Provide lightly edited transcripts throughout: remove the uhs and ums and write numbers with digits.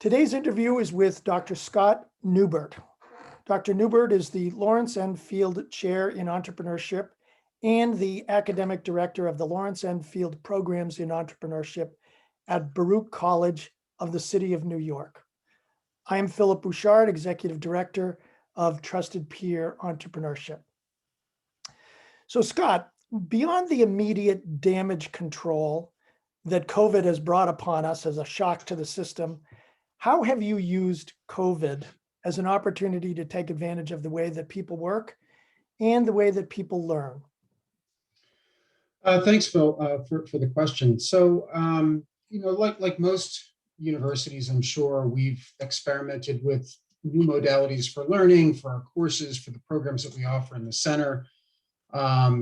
Today's interview is with Dr. Scott Newbert. Dr. Newbert is the Lawrence N. Field Chair in Entrepreneurship and the Academic Director of the Lawrence N. Field Programs in Entrepreneurship at Baruch College of the City of New York. I am Philip Bouchard, Executive Director of TrustedPeer Entrepreneurship. So Scott, beyond the immediate damage control that COVID has brought upon us as a shock to the system, how have you used COVID as an opportunity to take advantage of the way that people work and the way that people learn? Thanks, Phil, for the question. So, like most universities, I'm sure we've experimented with new modalities for learning, for our courses, for the programs that we offer in the center. What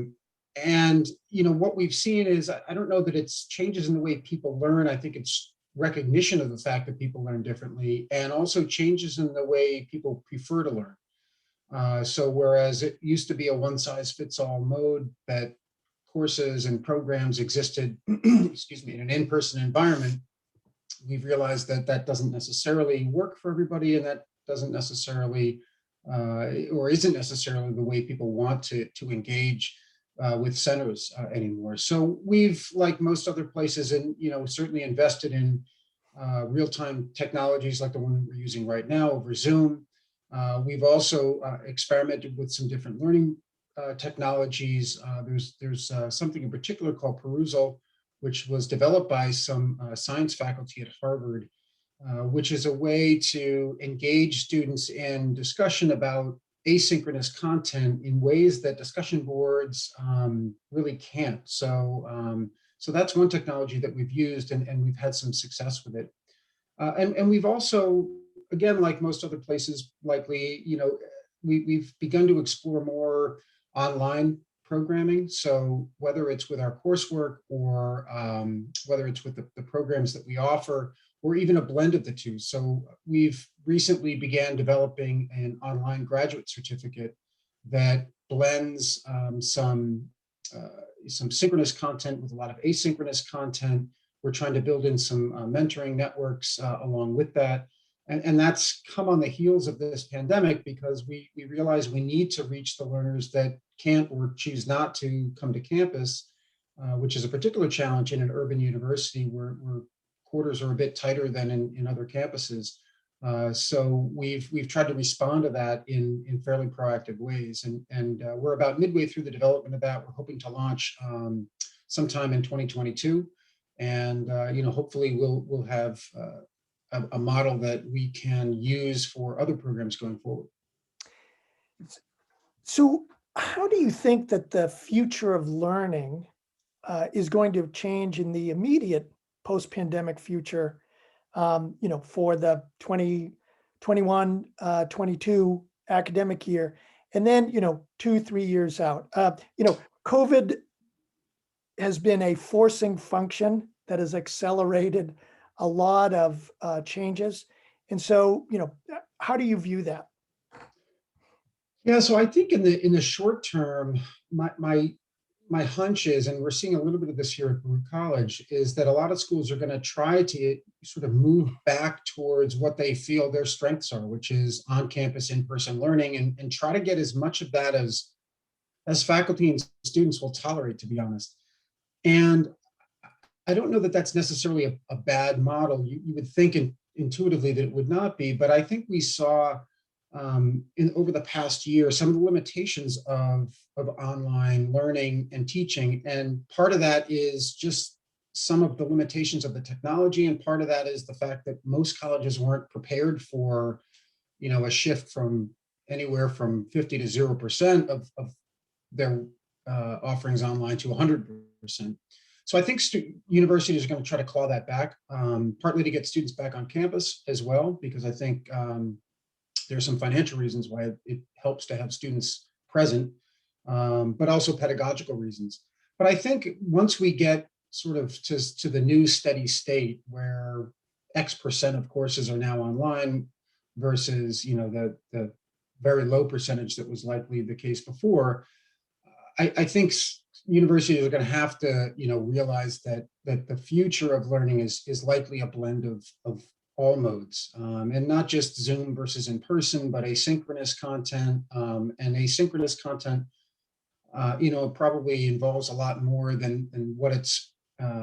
we've seen is, I don't know that it's changes in the way people learn. I think it's recognition of the fact that people learn differently, and also changes in the way people prefer to learn. So whereas it used to be a one-size-fits-all mode that courses and programs existed, excuse me, in an in-person environment, we've realized that that doesn't necessarily work for everybody, and that doesn't necessarily or isn't necessarily the way people want to engage with centers anymore. So we've, like most other places, and certainly invested in real-time technologies like the one we're using right now over Zoom. We've also experimented with some different learning technologies. There's something in particular called Perusal, which was developed by some science faculty at Harvard, which is a way to engage students in discussion about asynchronous content in ways that discussion boards really can't. So that's one technology that we've used, and we've had some success with it. And we've also, again, like most other places, likely, we've begun to explore more online programming. So whether it's with our coursework or whether it's with the programs that we offer, or even a blend of the two. So we've recently began developing an online graduate certificate that blends some synchronous content with a lot of asynchronous content. We're trying to build in some mentoring networks along with that. And that's come on the heels of this pandemic, because we realize we need to reach the learners that can't or choose not to come to campus, which is a particular challenge in an urban university where quarters are a bit tighter than in other campuses. So we've tried to respond to that in fairly proactive ways. And we're about midway through the development of that. We're hoping to launch sometime in 2022. And hopefully we'll have a model that we can use for other programs going forward. So how do you think that the future of learning is going to change in the immediate post-pandemic future, for the 2021-22 academic year, and then, 2-3 years out? COVID has been a forcing function that has accelerated a lot of changes. And so, how do you view that? Yeah, so I think in the short term, my hunch is, and we're seeing a little bit of this here at Baruch College, is that a lot of schools are going to try to sort of move back towards what they feel their strengths are, which is on-campus, in-person learning, and try to get as much of that as faculty and students will tolerate, to be honest. And I don't know that that's necessarily a bad model. You would think intuitively that it would not be, but I think we saw over the past year some of the limitations of online learning and teaching. And part of that is just some of the limitations of the technology, and part of that is the fact that most colleges weren't prepared for a shift from anywhere from 50 to 0% of their offerings online to 100%. So I think universities are going to try to claw that back, partly to get students back on campus as well, because I think there's some financial reasons why it helps to have students present, but also pedagogical reasons. But I think once we get sort of to the new steady state where X% of courses are now online versus the very low percentage that was likely the case before, I think universities are going to have to realize that the future of learning is likely a blend of all modes, and not just Zoom versus in person, but asynchronous content, and asynchronous content, probably involves a lot more than what it's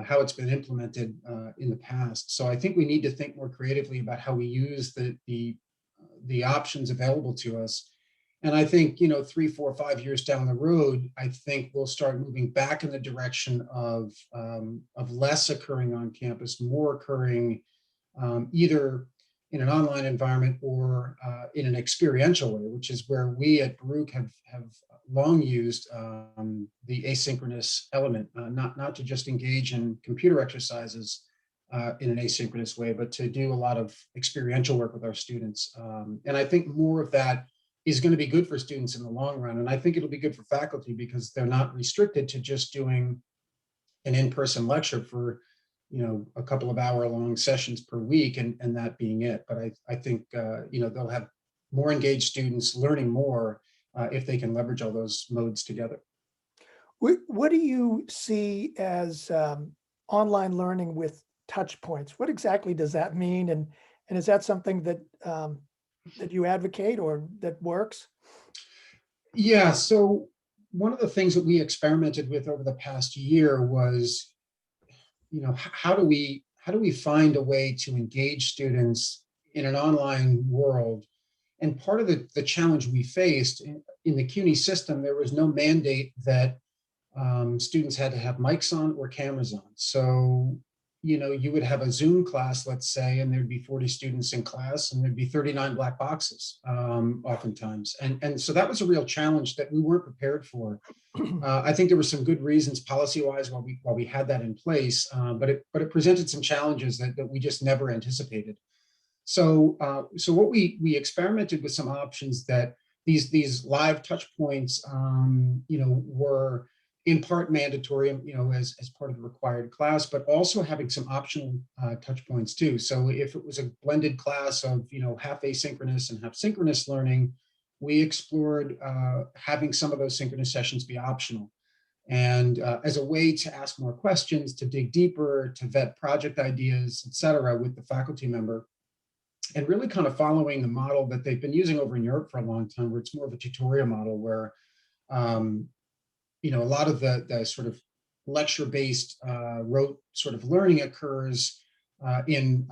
how it's been implemented in the past. So I think we need to think more creatively about how we use the options available to us. And I think, 3, 4, 5 years down the road, I think we'll start moving back in the direction of less occurring on campus, more occurring either in an online environment or in an experiential way, which is where we at Baruch have long used the asynchronous element, not to just engage in computer exercises in an asynchronous way, but to do a lot of experiential work with our students. And I think more of that is going to be good for students in the long run. And I think it'll be good for faculty because they're not restricted to just doing an in-person lecture for a couple of hour-long sessions per week, and that being it. But I think they'll have more engaged students learning more if they can leverage all those modes together. What do you see as online learning with touch points? What exactly does that mean? And is that something that that you advocate or that works? Yeah, so one of the things that we experimented with over the past year was, how do we find a way to engage students in an online world? And part of the challenge we faced in the CUNY system, there was no mandate that students had to have mics on or cameras on. So, you would have a Zoom class, let's say, and there'd be 40 students in class and there'd be 39 black boxes oftentimes. And so that was a real challenge that we weren't prepared for. I think there were some good reasons policy-wise while we had that in place, but it presented some challenges that we just never anticipated. So what we experimented with some options that these live touch points, were in part mandatory, as part of the required class, but also having some optional touch points too. So if it was a blended class of, half asynchronous and half synchronous learning, we explored having some of those synchronous sessions be optional. And as a way to ask more questions, to dig deeper, to vet project ideas, et cetera, with the faculty member. And really kind of following the model that they've been using over in Europe for a long time, where it's more of a tutorial model where, a lot of the sort of lecture-based rote sort of learning occurs in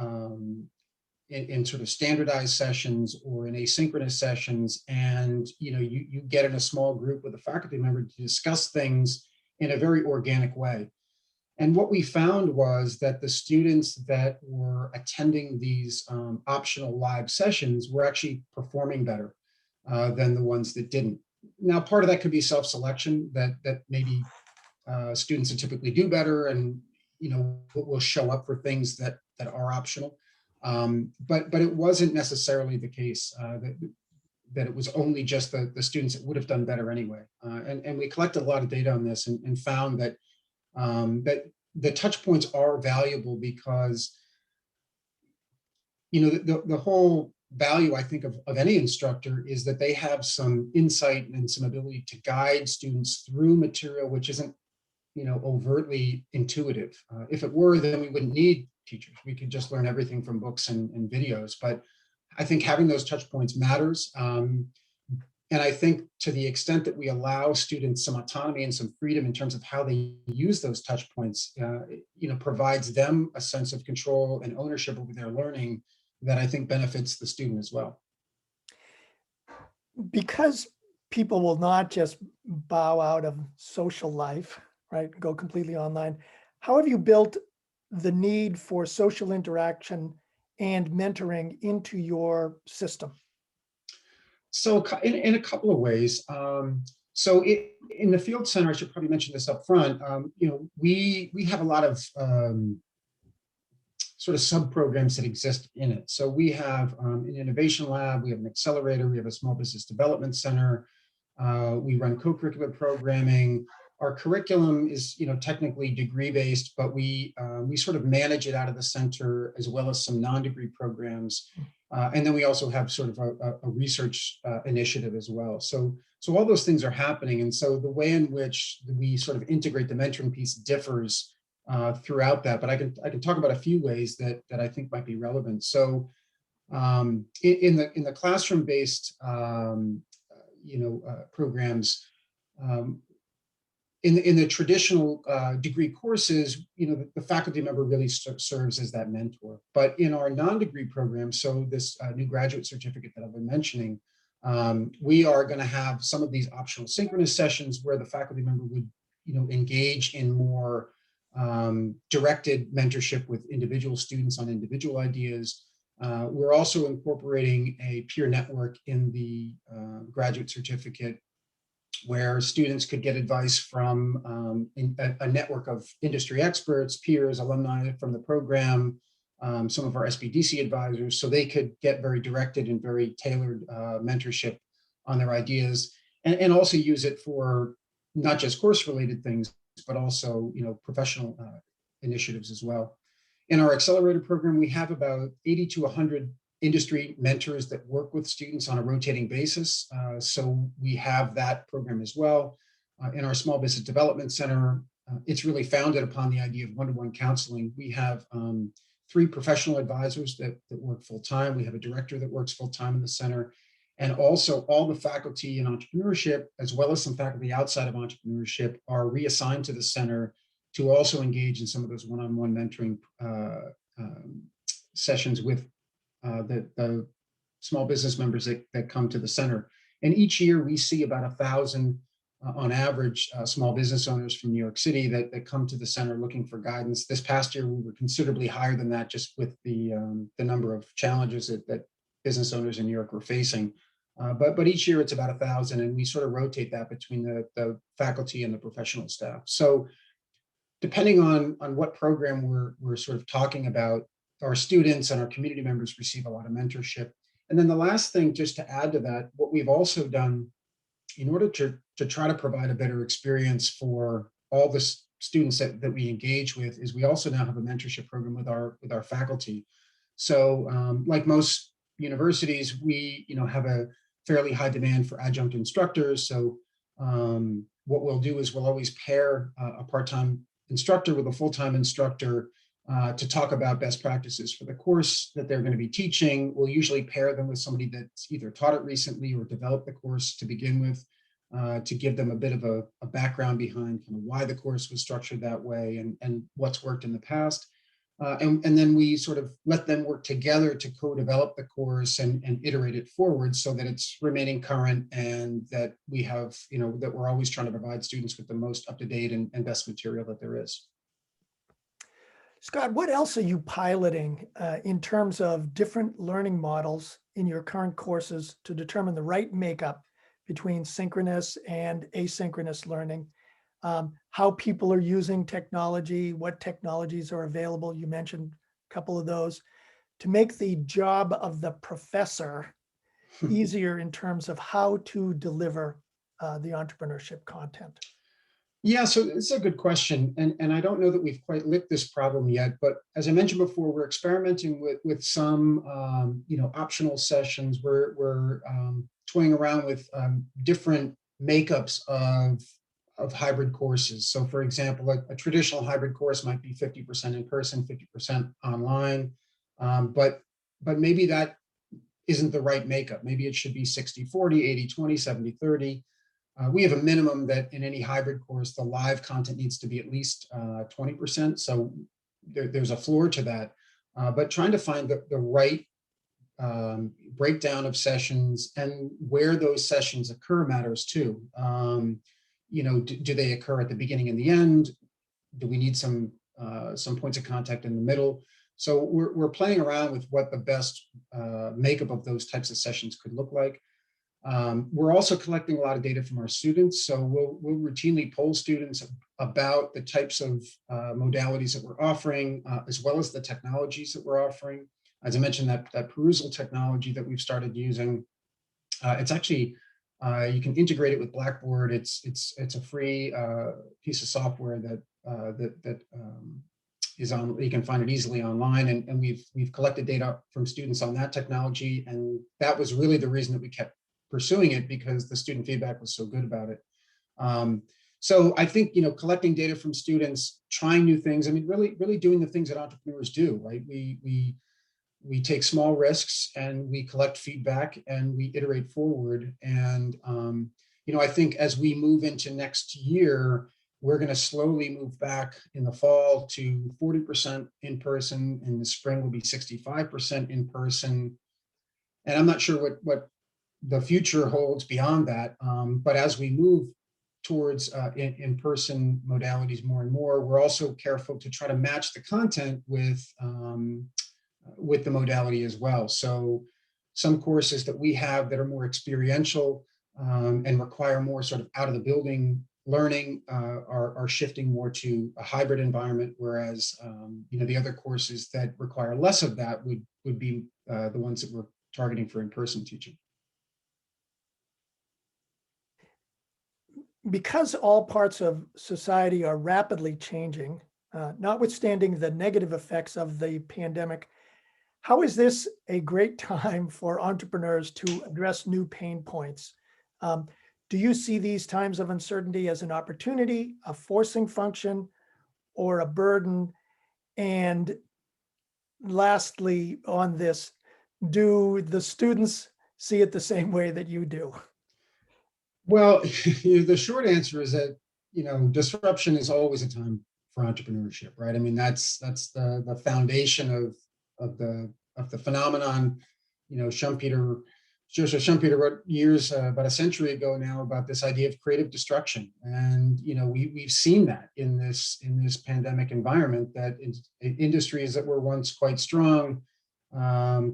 sort of standardized sessions or in asynchronous sessions. And, you get in a small group with a faculty member to discuss things in a very organic way. And what we found was that the students that were attending these optional live sessions were actually performing better than the ones that didn't. Now, part of that could be self-selection, that maybe students that typically do better and will show up for things that are optional. But it wasn't necessarily the case that it was only just the students that would have done better anyway. And we collected a lot of data on this and found that the touch points are valuable because, the whole value, I think, of any instructor is that they have some insight and some ability to guide students through material which isn't, overtly intuitive. If it were, then we wouldn't need teachers. We could just learn everything from books and videos. But I think having those touch points matters. And I think to the extent that we allow students some autonomy and some freedom in terms of how they use those touch points, provides them a sense of control and ownership over their learning that I think benefits the student as well. Because people will not just bow out of social life, right, go completely online, how have you built the need for social interaction and mentoring into your system? So in a couple of ways. So in the Field Center, I should probably mention this up front, we have a lot of sort of sub-programs that exist in it. So we have an innovation lab, we have an accelerator, we have a small business development center, we run co-curricular programming. Our curriculum is, technically degree-based, but we sort of manage it out of the center as well as some non-degree programs. And then we also have sort of a research initiative as well. So all those things are happening. And so the way in which we sort of integrate the mentoring piece differs throughout that, but I can talk about a few ways that I think might be relevant. So in the classroom-based programs, in the traditional degree courses, the faculty member really serves as that mentor. But in our non-degree program, so this new graduate certificate that I've been mentioning, we are going to have some of these optional synchronous sessions where the faculty member would engage in more directed mentorship with individual students on individual ideas. We're also incorporating a peer network in the graduate certificate where students could get advice from a network of industry experts, peers, alumni from the program, some of our SBDC advisors, so they could get very directed and very tailored mentorship on their ideas, and also use it for not just course-related things, but also professional initiatives as well. In our accelerator program, we have about 80 to 100 industry mentors that work with students on a rotating basis. So we have that program as well. In our Small Business Development Center, it's really founded upon the idea of one-to-one counseling. We have 3 professional advisors that work full-time. We have a director that works full-time in the center. And also all the faculty in entrepreneurship, as well as some faculty outside of entrepreneurship, are reassigned to the center to also engage in some of those one-on-one mentoring sessions with the small business members that come to the center. And each year we see about 1,000 on average small business owners from New York City that come to the center looking for guidance. This past year we were considerably higher than that, just with the number of challenges that business owners in New York were facing. But each year it's about 1,000, and we sort of rotate that between the faculty and the professional staff. So depending on what program we're sort of talking about, our students and our community members receive a lot of mentorship. And then the last thing, just to add to that, what we've also done in order to try to provide a better experience for all the students that we engage with is we also now have a mentorship program with our faculty. So like most universities, we have a fairly high demand for adjunct instructors. So what we'll do is we'll always pair a part-time instructor with a full-time instructor to talk about best practices for the course that they're going to be teaching. We'll usually pair them with somebody that's either taught it recently or developed the course to begin with, to give them a bit of a background behind kind of why the course was structured that way and what's worked in the past. And then we sort of let them work together to co-develop the course and iterate it forward so that it's remaining current, and that we have, that we're always trying to provide students with the most up-to-date and best material that there is. Scott, what else are you piloting in terms of different learning models in your current courses to determine the right makeup between synchronous and asynchronous learning? How people are using technology, what technologies are available? You mentioned a couple of those, to make the job of the professor easier in terms of how to deliver the entrepreneurship content. Yeah, so it's a good question. And I don't know that we've quite licked this problem yet, but as I mentioned before, we're experimenting with some, optional sessions. We're toying around with different makeups of hybrid courses. So for example, a traditional hybrid course might be 50% in person, 50% online, but maybe that isn't the right makeup. Maybe it should be 60-40, 80-20, 70-30. We have a minimum that in any hybrid course, the live content needs to be at least 20%. So there's a floor to that, but trying to find the right breakdown of sessions and where those sessions occur matters too. Do they occur at the beginning and the end? Do we need some points of contact in the middle? So we're playing around with what the best makeup of those types of sessions could look like. We're also collecting a lot of data from our students. So we'll routinely poll students about the types of modalities that we're offering, as well as the technologies that we're offering. As I mentioned, that perusal technology that we've started using, it's actually, you can integrate it with Blackboard. It's a free piece of software that is on, you can find it easily online. And we've collected data from students on that technology. And that was really the reason that we kept pursuing it, because the student feedback was so good about it. So I think, collecting data from students, trying new things. I mean, really doing the things that entrepreneurs do, right? We take small risks and we collect feedback and we iterate forward. And, I think as we move into next year, we're going to slowly move back in the fall to 40% in person. In the spring will be 65% in person. And I'm not sure what the future holds beyond that. But as we move towards in-person modalities more and more, we're also careful to try to match the content with the modality as well. So some courses that we have that are more experiential and require more sort of out of the building learning are shifting more to a hybrid environment, whereas the other courses that require less of that would be the ones that we're targeting for in-person teaching. Because all parts of society are rapidly changing, notwithstanding the negative effects of the pandemic, how is this a great time for entrepreneurs to address new pain points? Do you see these times of uncertainty as an opportunity, a forcing function, or a burden? And lastly, on this, do the students see it the same way that you do? Well, the short answer is that, disruption is always a time for entrepreneurship, right? I mean, that's the foundation of the phenomenon. Joseph Schumpeter wrote years, about a century ago now, about this idea of creative destruction. And, we've seen that in this pandemic environment, that industries that were once quite strong,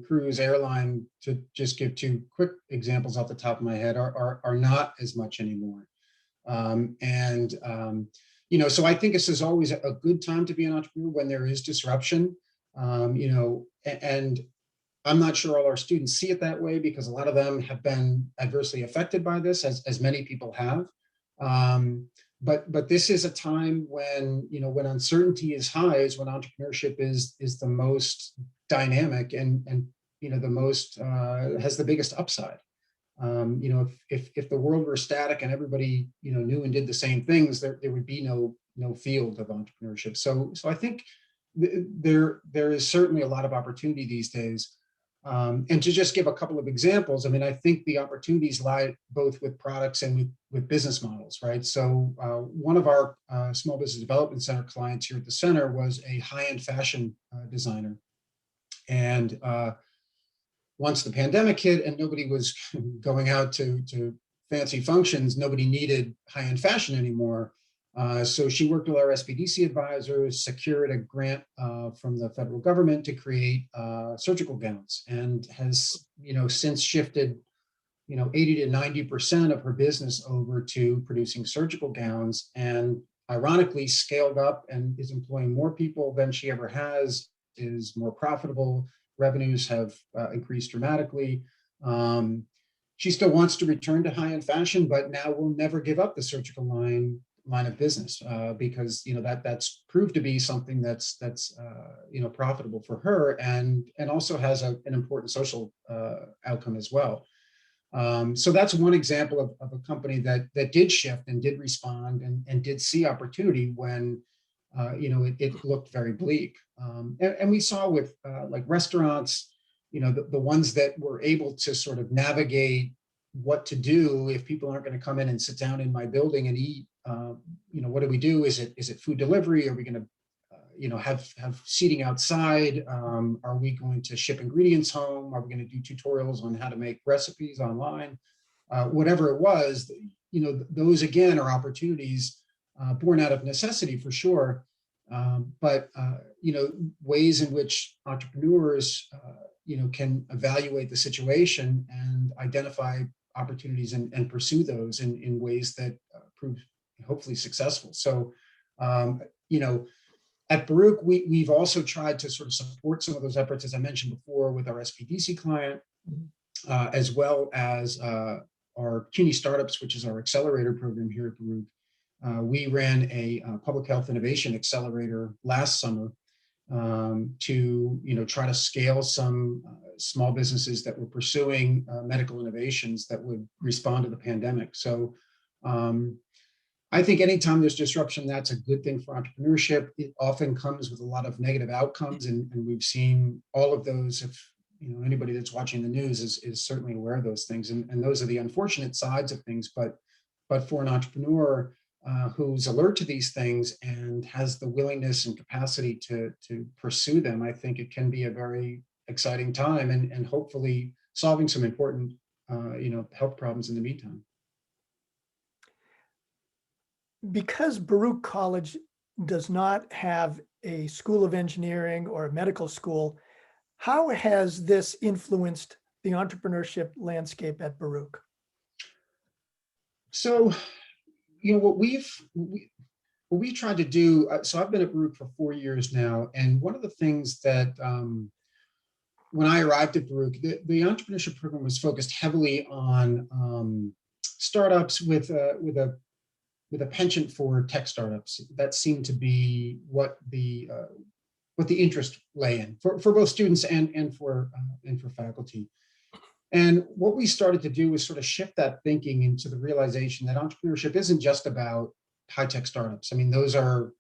cruise, airline, to just give two quick examples off the top of my head, are not as much anymore. So I think this is always a good time to be an entrepreneur when there is disruption. And I'm not sure all our students see it that way, because a lot of them have been adversely affected by this, as many people have. But this is a time when, when uncertainty is high, is when entrepreneurship is the most dynamic and the most has the biggest upside. If the world were static and everybody knew and did the same things, there would be no field of entrepreneurship. So I think there is certainly a lot of opportunity these days. And to just give a couple of examples, I mean, I think the opportunities lie both with products and with business models, right? So one of our Small Business Development Center clients here at the center was a high-end fashion designer. And once the pandemic hit and nobody was going out to fancy functions, nobody needed high-end fashion anymore. So she worked with our SBDC advisors, secured a grant from the federal government to create surgical gowns, and has since shifted 80 to 90% of her business over to producing surgical gowns, and ironically scaled up and is employing more people than she ever has, is more profitable. Revenues have increased dramatically. She still wants to return to high-end fashion, but now will never give up the surgical line of business because that's proved to be something that's profitable for her, and also has an important social outcome as well. So that's one example of a company that did shift and did respond and did see opportunity when it looked very bleak. And we saw with like restaurants, the ones that were able to sort of navigate what to do if people aren't going to come in and sit down in my building and eat. What do we do? Is it food delivery? Are we going to have seating outside? Are we going to ship ingredients home? Are we going to do tutorials on how to make recipes online? Whatever it was, those again are opportunities born out of necessity for sure. But ways in which entrepreneurs can evaluate the situation and identify opportunities and pursue those in ways that prove hopefully successful. So, at Baruch, we've also tried to sort of support some of those efforts, as I mentioned before, with our SPDC client, as well as our CUNY Startups, which is our accelerator program here at Baruch. We ran a public health innovation accelerator last summer to try to scale some small businesses that were pursuing medical innovations that would respond to the pandemic. So I think anytime there's disruption, that's a good thing for entrepreneurship. It often comes with a lot of negative outcomes, and we've seen all of those. If anybody that's watching the news is certainly aware of those things, and those are the unfortunate sides of things. But for an entrepreneur who's alert to these things and has the willingness and capacity to pursue them, I think it can be a very exciting time, and hopefully solving some important health problems in the meantime. Because Baruch College does not have a school of engineering or a medical school, how has this influenced the entrepreneurship landscape at Baruch? So, what we've tried to do. So I've been at Baruch for 4 years now, and one of the things that when I arrived at Baruch, the entrepreneurship program was focused heavily on startups with a penchant for tech startups. That seemed to be what the interest lay in for both students and for faculty. And what we started to do was sort of shift that thinking into the realization that entrepreneurship isn't just about high-tech startups. I mean, those are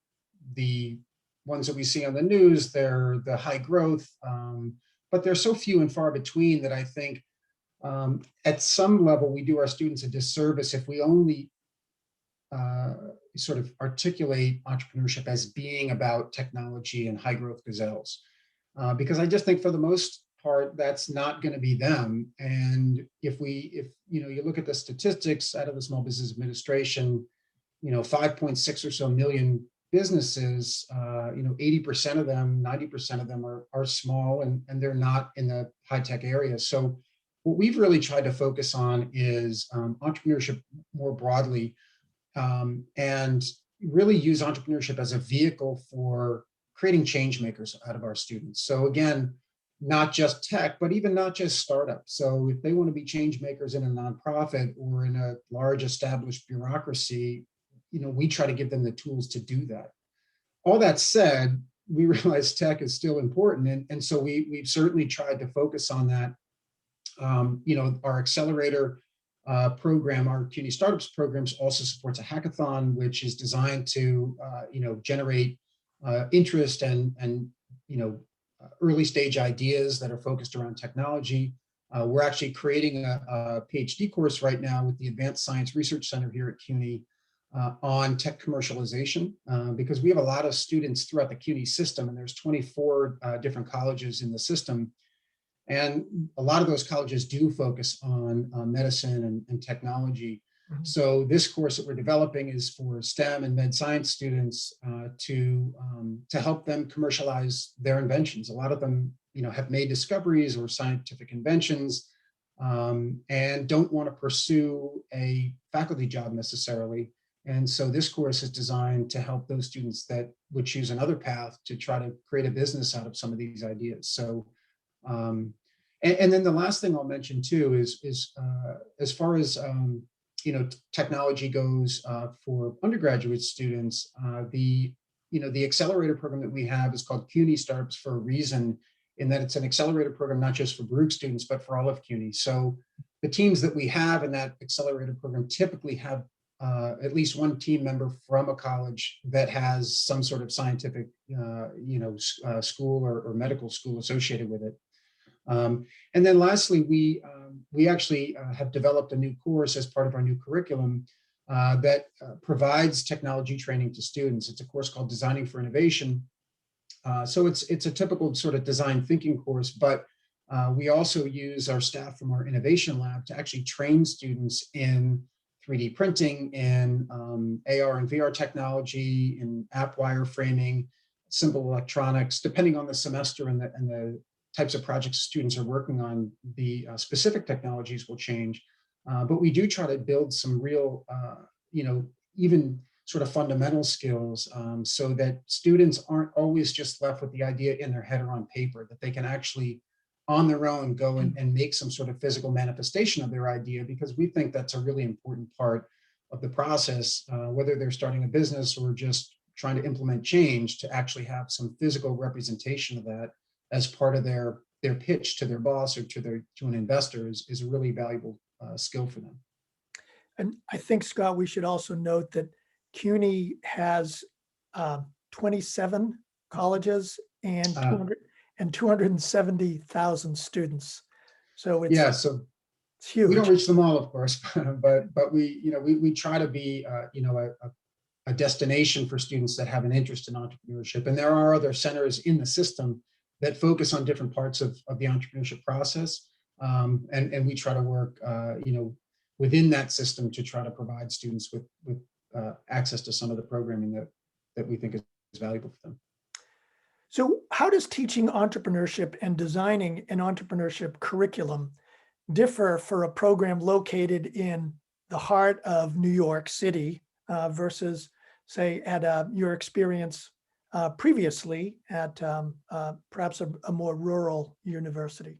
the ones that we see on the news. They're the high growth, but they're so few and far between that I think at some level we do our students a disservice if we only sort of articulate entrepreneurship as being about technology and high growth gazelles, because I just think for the most part that's not going to be them. And if you look at the statistics out of the Small Business Administration, 5.6 or so million businesses, 80% of them, 90% of them are small, and they're not in the high tech area. So what we've really tried to focus on is entrepreneurship more broadly, and really use entrepreneurship as a vehicle for creating change makers out of our students. So again, not just tech, but even not just startups. So if they want to be change makers in a nonprofit or in a large established bureaucracy, we try to give them the tools to do that. All that said, we realize tech is still important. And so we've certainly tried to focus on that. Our accelerator program, our CUNY Startups programs, also supports a hackathon, which is designed to, generate interest and early stage ideas that are focused around technology. We're actually creating a PhD course right now with the Advanced Science Research Center here at CUNY on tech commercialization, because we have a lot of students throughout the CUNY system, and there's 24 different colleges in the system. And a lot of those colleges do focus on medicine and technology. Mm-hmm. So this course that we're developing is for STEM and med science students to help them commercialize their inventions. A lot of them, have made discoveries or scientific inventions, and don't want to pursue a faculty job necessarily. And so this course is designed to help those students that would choose another path to try to create a business out of some of these ideas. So, and then the last thing I'll mention too is as far as technology goes for undergraduate students, the accelerator program that we have is called CUNY Startups for a reason, in that it's an accelerator program not just for Baruch students but for all of CUNY. So the teams that we have in that accelerator program typically have at least one team member from a college that has some sort of scientific, school or medical school associated with it. And then lastly, we actually have developed a new course as part of our new curriculum that provides technology training to students. It's a course called Designing for Innovation. So it's a typical sort of design thinking course, but we also use our staff from our innovation lab to actually train students in 3D printing, in AR and VR technology, in app wireframing, simple electronics. Depending on the semester and the types of projects students are working on, the specific technologies will change. But we do try to build some real, even sort of fundamental skills, so that students aren't always just left with the idea in their head or on paper, that they can actually on their own go and make some sort of physical manifestation of their idea, because we think that's a really important part of the process, whether they're starting a business or just trying to implement change, to actually have some physical representation of that as part of their pitch to their boss or to an investor is a really valuable skill for them. And I think, Scott, we should also note that CUNY has 27 colleges and Uh, 270,000 students. So yeah, so it's we don't huge. reach them all, of course, but we try to be a destination for students that have an interest in entrepreneurship. And there are other centers in the system that focus on different parts of the entrepreneurship process. And we try to work, within that system to try to provide students with access to some of the programming that we think is valuable for them. So how does teaching entrepreneurship and designing an entrepreneurship curriculum differ for a program located in the heart of New York City versus, say, at your experience previously at perhaps a more rural university?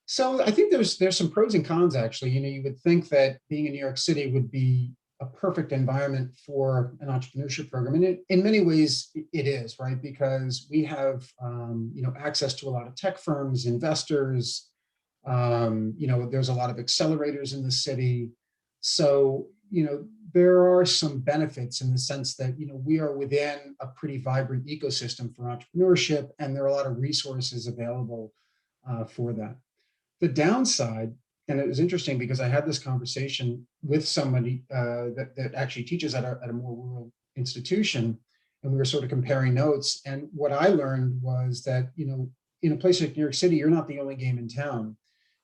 So I think there's some pros and cons, actually. You would think that being in New York City would be a perfect environment for an entrepreneurship program, and in many ways it is, right? Because we have access to a lot of tech firms, investors. There's a lot of accelerators in the city. So there are some benefits in the sense that we are within a pretty vibrant ecosystem for entrepreneurship, and there are a lot of resources available for that. The downside, and it was interesting because I had this conversation with somebody that actually teaches at a more rural institution, and we were sort of comparing notes. And what I learned was that, in a place like New York City, you're not the only game in town.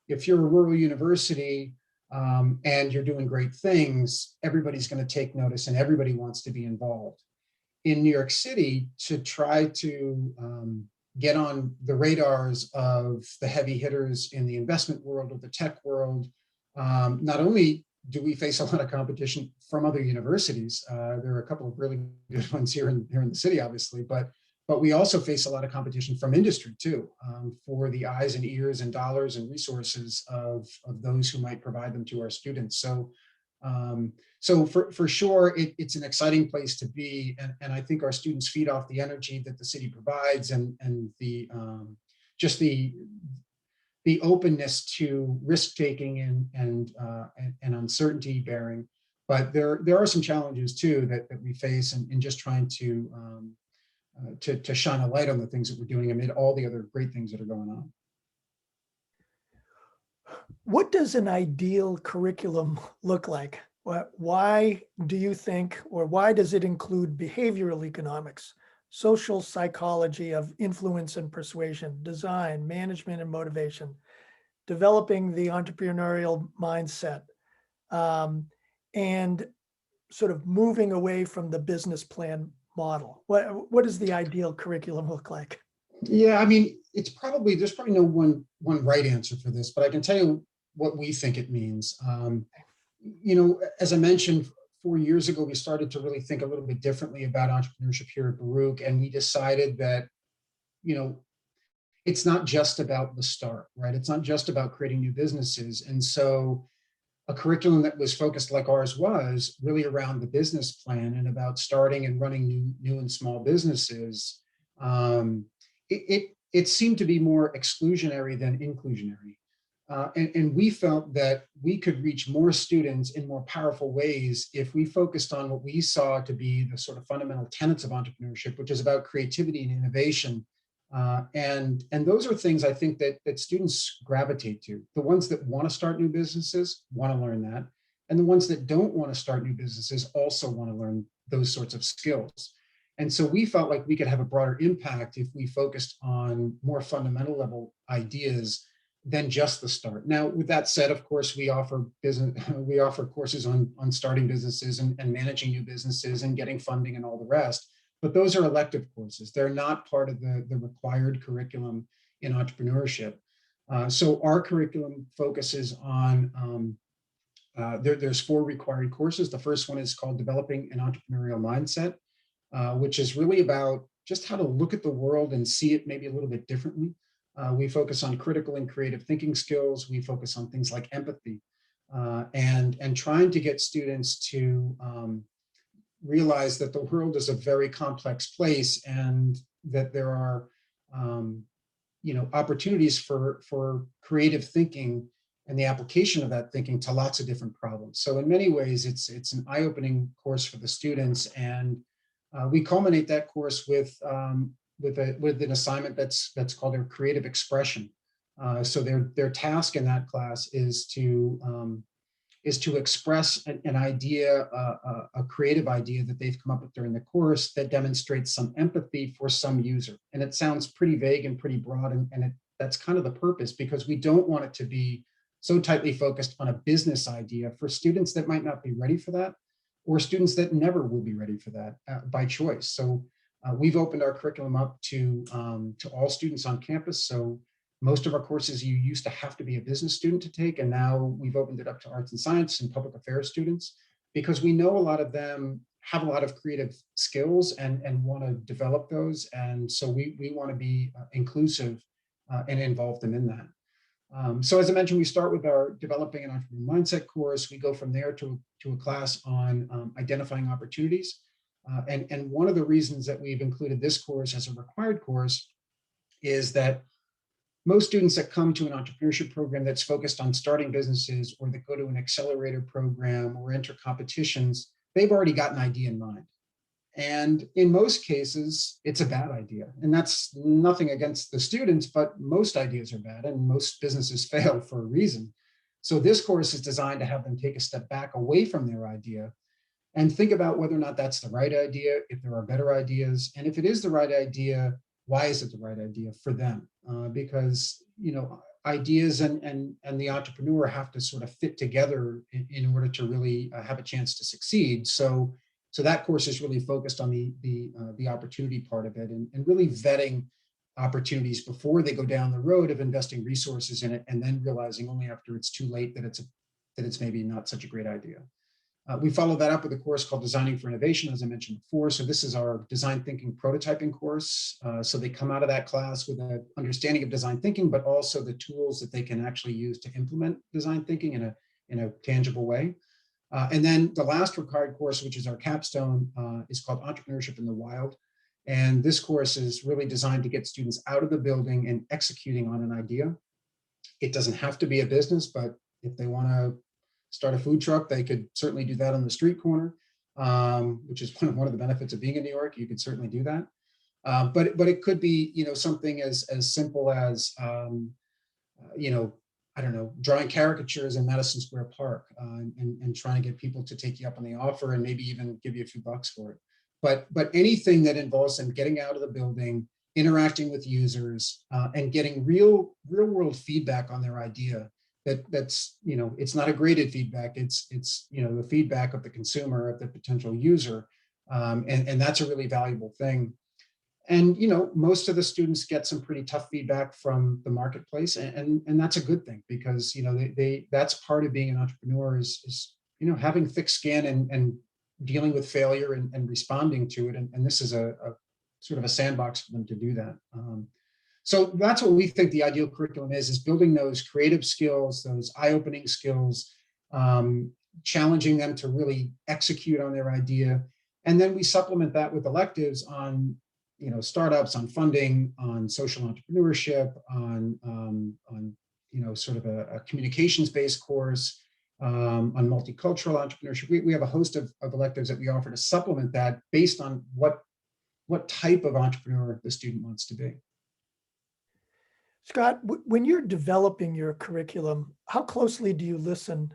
If you're a rural university and you're doing great things, everybody's going to take notice and everybody wants to be involved. In New York City, to try to get on the radars of the heavy hitters in the investment world or the tech world, not only do we face a lot of competition from other universities, there are a couple of really good ones here in the city, obviously, but we also face a lot of competition from industry too, for the eyes and ears and dollars and resources of those who might provide them to our students. So for sure, it's an exciting place to be, and I think our students feed off the energy that the city provides, and the just the openness to risk taking and uncertainty bearing. But there are some challenges too that we face in just trying to shine a light on the things that we're doing amid all the other great things that are going on. What does an ideal curriculum look like? Why do you think, or why does it include behavioral economics, social psychology of influence and persuasion, design, management and motivation, developing the entrepreneurial mindset, and sort of moving away from the business plan model? What does the ideal curriculum look like? Yeah, I mean, there's probably no one right answer for this, but I can tell you what we think it means. As I mentioned, 4 years ago, we started to really think a little bit differently about entrepreneurship here at Baruch, and we decided that, it's not just about the start, right? It's not just about creating new businesses. And so a curriculum that was focused like ours was really around the business plan and about starting and running new and small businesses. It seemed to be more exclusionary than inclusionary. And we felt that we could reach more students in more powerful ways if we focused on what we saw to be the sort of fundamental tenets of entrepreneurship, which is about creativity and innovation. And those are things I think that students gravitate to. The ones that want to start new businesses want to learn that. And the ones that don't want to start new businesses also want to learn those sorts of skills. And so we felt like we could have a broader impact if we focused on more fundamental level ideas than just the start. Now, with that said, of course, we offer courses on starting businesses and managing new businesses and getting funding and all the rest. But those are elective courses. They're not part of the required curriculum in entrepreneurship. So our curriculum focuses on, there's 4 required courses. The first one is called Developing an Entrepreneurial Mindset, which is really about just how to look at the world and see it maybe a little bit differently. We focus on critical and creative thinking skills. We focus on things like empathy, and trying to get students to realize that the world is a very complex place, and that there are opportunities for creative thinking and the application of that thinking to lots of different problems. So in many ways, it's an eye-opening course for the students, and we culminate that course with an assignment that's called their creative expression. So their task in that class is to express an idea, a creative idea that they've come up with during the course that demonstrates some empathy for some user. And it sounds pretty vague and pretty broad, and that's kind of the purpose, because we don't want it to be so tightly focused on a business idea for students that might not be ready for that, or students that never will be ready for that by choice. So we've opened our curriculum up to all students on campus. So most of our courses you used to have to be a business student to take, and now we've opened it up to arts and science and public affairs students, because we know a lot of them have a lot of creative skills and want to develop those. And so we want to be inclusive and involve them in that. So as I mentioned, we start with our developing an entrepreneur mindset course. We go from there to a class on identifying opportunities. And one of the reasons that we've included this course as a required course is that most students that come to an entrepreneurship program that's focused on starting businesses, or that go to an accelerator program or enter competitions, they've already got an idea in mind. And in most cases, it's a bad idea. And that's nothing against the students, but most ideas are bad and most businesses fail for a reason. So this course is designed to have them take a step back away from their idea and think about whether or not that's the right idea, if there are better ideas, and if it is the right idea, why is it the right idea for them? Because ideas and the entrepreneur have to sort of fit together in order to really have a chance to succeed. So that course is really focused on the opportunity part of it, and really vetting opportunities before they go down the road of investing resources in it, and then realizing only after it's too late that it's maybe not such a great idea. We follow that up with a course called Designing for Innovation, as I mentioned before. So this is our design thinking prototyping course. So they come out of that class with an understanding of design thinking, but also the tools that they can actually use to implement design thinking in a tangible way. And then the last required course, which is our capstone, is called Entrepreneurship in the Wild. And this course is really designed to get students out of the building and executing on an idea. It doesn't have to be a business, but if they want to start a food truck, they could certainly do that on the street corner, which is one of the benefits of being in New York. You could certainly do that. But it could be, something as simple as, I don't know, drawing caricatures in Madison Square Park, and trying to get people to take you up on the offer and maybe even give you a few bucks for it. But anything that involves them getting out of the building, interacting with users, and getting real world feedback on their idea. That's it's not a graded feedback. It's the feedback of the consumer, of the potential user, and that's a really valuable thing. And most of the students get some pretty tough feedback from the marketplace, and that's a good thing, because that's part of being an entrepreneur is having thick skin and dealing with failure and responding to it. And this is a sort of a sandbox for them to do that. So that's what we think the ideal curriculum is building those creative skills, those eye-opening skills, challenging them to really execute on their idea. And then we supplement that with electives on, startups, on funding, on social entrepreneurship, on sort of a communications-based course, on multicultural entrepreneurship. We have a host of electives that we offer to supplement that based on what type of entrepreneur the student wants to be. Scott, when you're developing your curriculum, how closely do you listen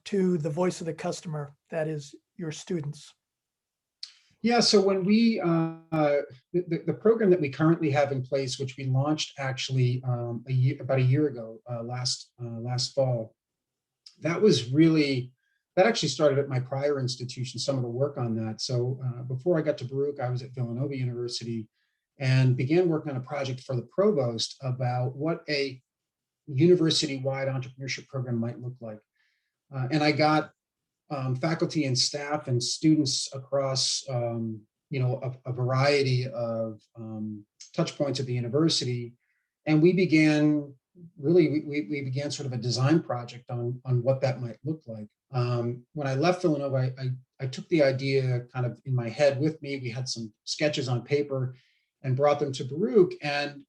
to the voice of the customer, that is your students? Yeah, so when we, the program that we currently have in place, which we launched actually about a year ago, last fall, that actually started at my prior institution, some of the work on that. So before I got to Baruch, I was at Villanova University and began working on a project for the provost about what a university-wide entrepreneurship program might look like. And I got faculty and staff and students across, a variety of touch points at the university. And we began we began sort of a design project on what that might look like. When I left Villanova, I took the idea kind of in my head with me. We had some sketches on paper and brought them to Baruch. And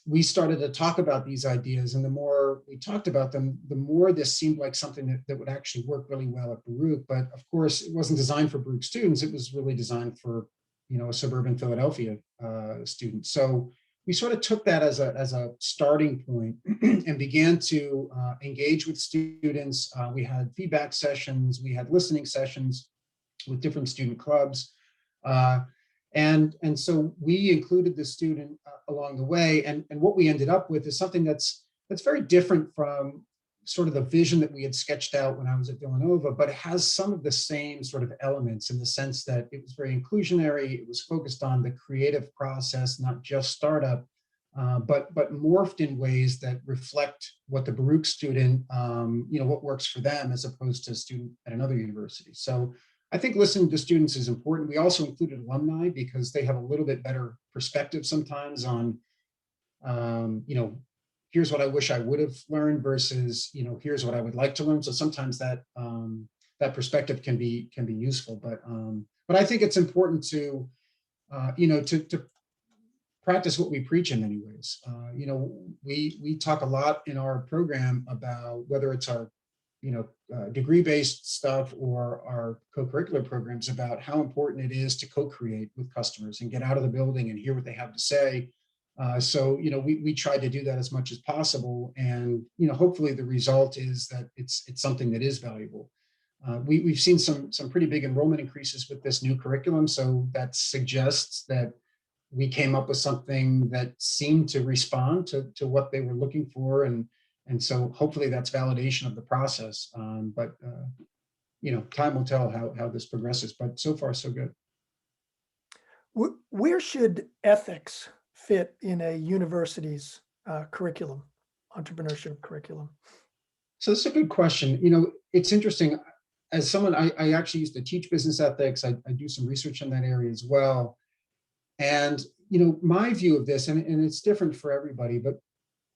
we started to talk about these ideas, and the more we talked about them, the more this seemed like something that would actually work really well at Baruch. But of course, it wasn't designed for Baruch students. It was really designed for, a suburban Philadelphia student. So we sort of took that as a starting point and began to engage with students. We had feedback sessions, we had listening sessions with different student clubs. Uh, and so we included the student along the way, and what we ended up with is something that's very different from sort of the vision that we had sketched out when I was at Villanova, but it has some of the same sort of elements in the sense that it was very inclusionary. It was focused on the creative process, not just startup, but morphed in ways that reflect what the Baruch student, what works for them as opposed to a student at another university. So I think listening to students is important. We also included alumni because they have a little bit better perspective sometimes on, here's what I wish I would have learned versus, here's what I would like to learn. So sometimes that perspective can be useful. But I think it's important to, to practice what we preach in many ways. We talk a lot in our program about whether it's our degree-based stuff or our co-curricular programs about how important it is to co-create with customers and get out of the building and hear what they have to say. So we try to do that as much as possible, and hopefully the result is that it's something that is valuable. We've seen some pretty big enrollment increases with this new curriculum, so that suggests that we came up with something that seemed to respond to what they were looking for, and so hopefully that's validation of the process. But time will tell how this progresses, but so far so good. Where should ethics fit in a university's curriculum, entrepreneurship curriculum? So that's a good question. It's interesting. As someone, I actually used to teach business ethics. I do some research in that area as well. And, my view of this, and it's different for everybody, but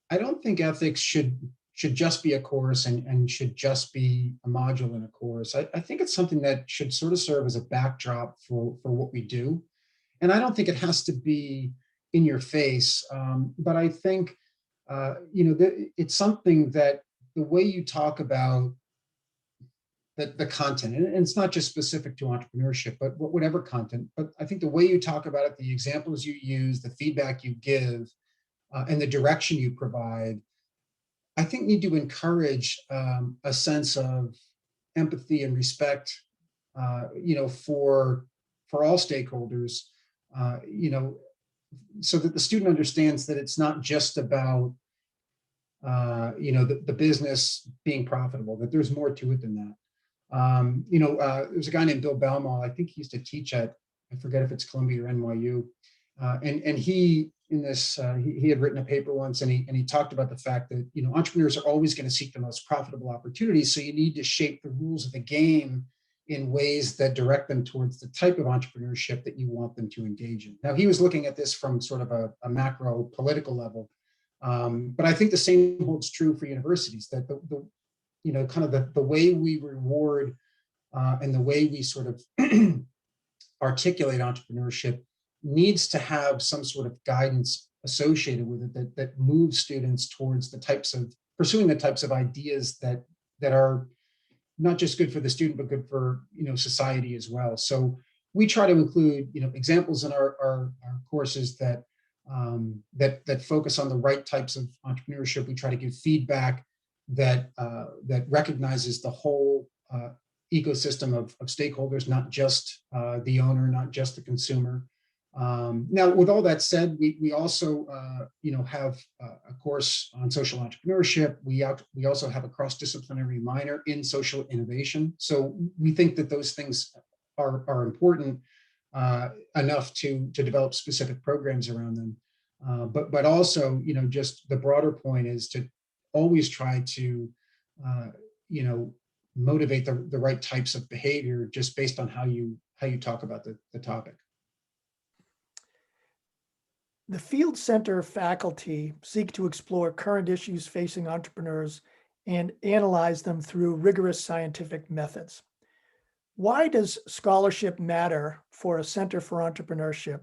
I don't think ethics should just be a course and should just be a module in a course. I think it's something that should sort of serve as a backdrop for what we do. And I don't think it has to be in your face, but I think, it's something that the way you talk about the content, and it's not just specific to entrepreneurship, but whatever content, but I think the way you talk about it, the examples you use, the feedback you give, and the direction you provide, I think need to encourage a sense of empathy and respect, for all stakeholders, so that the student understands that it's not just about, the business being profitable, that there's more to it than that. There's a guy named Bill Belmont. I think he used to teach at, I forget if it's Columbia or NYU. And he, in this, he had written a paper once, and he talked about the fact that, entrepreneurs are always going to seek the most profitable opportunities. So you need to shape the rules of the game in ways that direct them towards the type of entrepreneurship that you want them to engage in. Now, he was looking at this from sort of a macro political level. But I think the same holds true for universities, that the way we reward and the way we sort of articulate entrepreneurship needs to have some sort of guidance associated with it that moves students towards pursuing the types of ideas that are not just good for the student, but good for society as well. So we try to include examples in our courses that focus on the right types of entrepreneurship. We try to give feedback that recognizes the whole ecosystem of stakeholders, not just the owner, not just the consumer. Now, with all that said, we also have a course on social entrepreneurship. We also have a cross-disciplinary minor in social innovation. So we think that those things are important enough to develop specific programs around them. But also, just the broader point is to always try to motivate the right types of behavior just based on how you talk about the topic. The Field Center faculty seek to explore current issues facing entrepreneurs and analyze them through rigorous scientific methods. Why does scholarship matter for a Center for Entrepreneurship?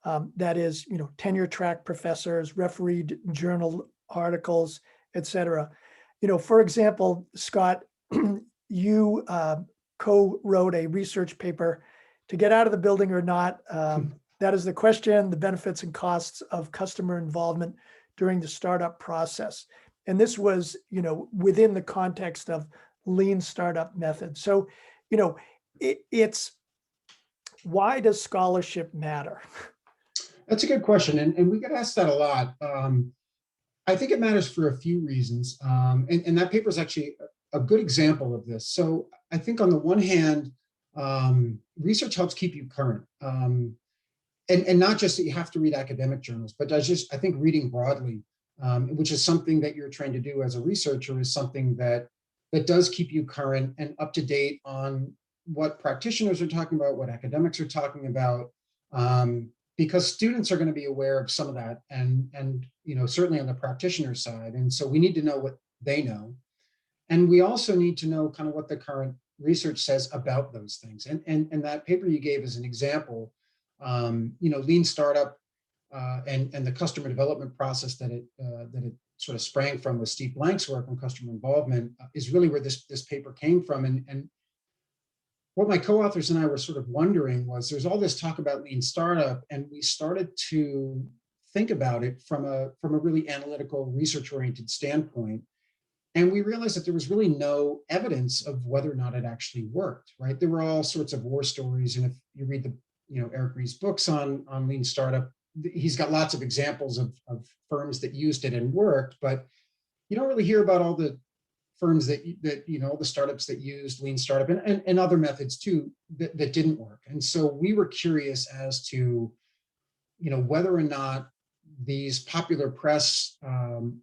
That is, tenure track professors, refereed journal articles, et cetera. For example, Scott, you co-wrote a research paper, To Get Out of the Building or Not. That is the question, the benefits and costs of customer involvement during the startup process. And this was, within the context of lean startup methods. So, it's, why does scholarship matter? That's a good question. And we get asked that a lot. I think it matters for a few reasons. And that paper is actually a good example of this. So I think on the one hand, research helps keep you current. And not just that you have to read academic journals, but I think reading broadly, which is something that you're trained to do as a researcher, is something that does keep you current and up to date on what practitioners are talking about, what academics are talking about, because students are going to be aware of some of that, and certainly on the practitioner side. And so we need to know what they know, and we also need to know kind of what the current research says about those things. And that paper you gave as an example, lean startup and the customer development process that it sort of sprang from with Steve Blank's work on customer involvement is really where this paper came from. And what my co-authors and I were sort of wondering was, there's all this talk about lean startup, and we started to think about it from a really analytical, research-oriented standpoint. And we realized that there was really no evidence of whether or not it actually worked, right? There were all sorts of war stories. And if you read the, Eric Ries's books on lean startup, he's got lots of examples of firms that used it and worked, but you don't really hear about all the firms that the startups that used lean startup and other methods too that didn't work. And so we were curious as to, whether or not these popular press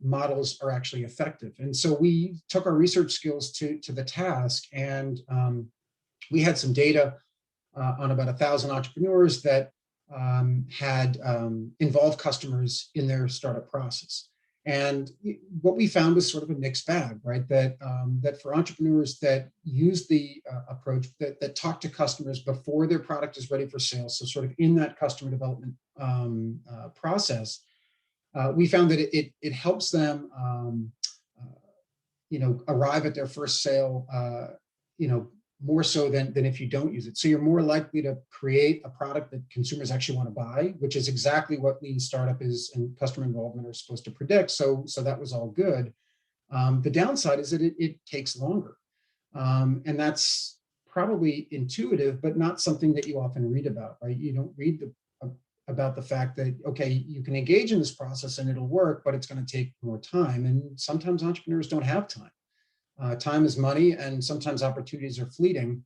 models are actually effective. And so we took our research skills to the task, and we had some data on about 1,000 entrepreneurs that had involved customers in their startup process. And what we found was sort of a mixed bag, right? That for entrepreneurs that use the approach that talk to customers before their product is ready for sale, so sort of in that customer development process, we found that it helps them, arrive at their first sale, more so than if you don't use it. So you're more likely to create a product that consumers actually want to buy, which is exactly what lean startup is and customer involvement are supposed to predict. So that was all good. The downside is that it takes longer. And that's probably intuitive, but not something that you often read about, right? You don't read about the fact that, okay, you can engage in this process and it'll work, but it's going to take more time. And sometimes entrepreneurs don't have time. Time is money, and sometimes opportunities are fleeting.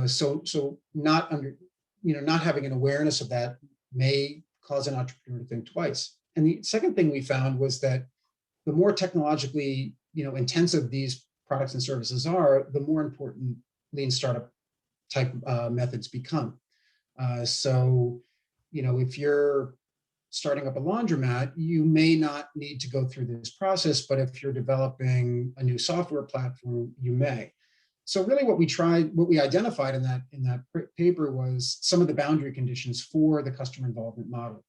So not having an awareness of that may cause an entrepreneur to think twice. And the second thing we found was that the more technologically intensive these products and services are, the more important lean startup type methods become. So if you're starting up a laundromat, you may not need to go through this process, but if you're developing a new software platform, you may. So really what we identified in that paper was some of the boundary conditions for the customer involvement model.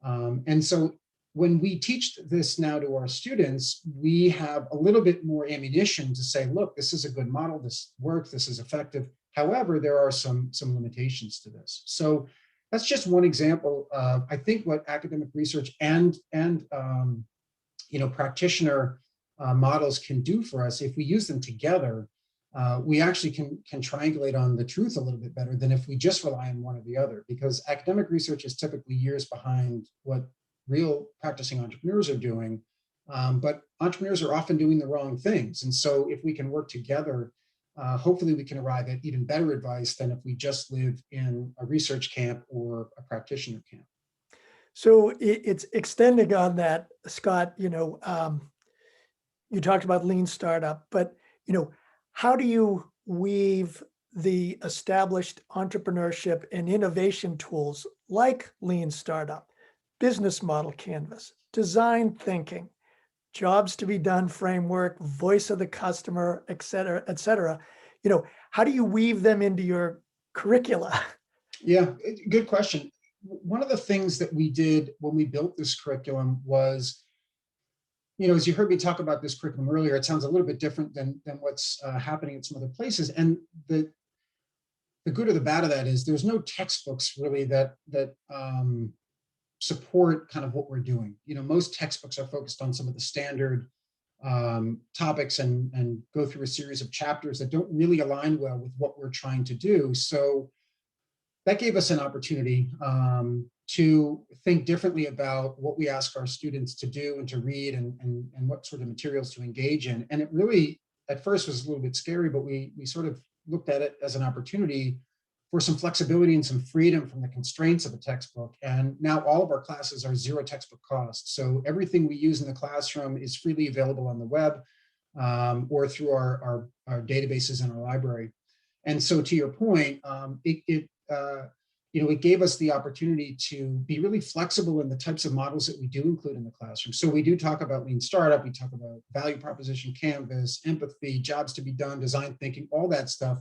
And so when we teach this now to our students, we have a little bit more ammunition to say, look, this is a good model, this works, this is effective. However, there are some limitations to this. So that's just one example. I think what academic research and practitioner models can do for us, if we use them together, we actually can triangulate on the truth a little bit better than if we just rely on one or the other, because academic research is typically years behind what real practicing entrepreneurs are doing, but entrepreneurs are often doing the wrong things. And so if we can work together, hopefully we can arrive at even better advice than if we just live in a research camp or a practitioner camp. So it's extending on that, Scott, you talked about lean startup, but, how do you weave the established entrepreneurship and innovation tools like lean startup, business model canvas, design thinking, jobs to be done framework, voice of the customer, et cetera, et cetera. How do you weave them into your curricula? Yeah, good question. one of the things that we did when we built this curriculum was, as you heard me talk about this curriculum earlier, it sounds a little bit different than what's happening at some other places. And the good or the bad of that is there's no textbooks really that support kind of what we're doing. Most textbooks are focused on some of the standard topics and go through a series of chapters that don't really align well with what we're trying to do. So that gave us an opportunity to think differently about what we ask our students to do and to read and what sort of materials to engage in. And it really, at first, was a little bit scary, but we sort of looked at it as an opportunity for some flexibility and some freedom from the constraints of a textbook. And now all of our classes are zero textbook cost. So everything we use in the classroom is freely available on the web or through our databases in our library. And so to your point, it gave us the opportunity to be really flexible in the types of models that we do include in the classroom. So we do talk about lean startup, we talk about value proposition canvas, empathy, jobs to be done, design thinking, all that stuff.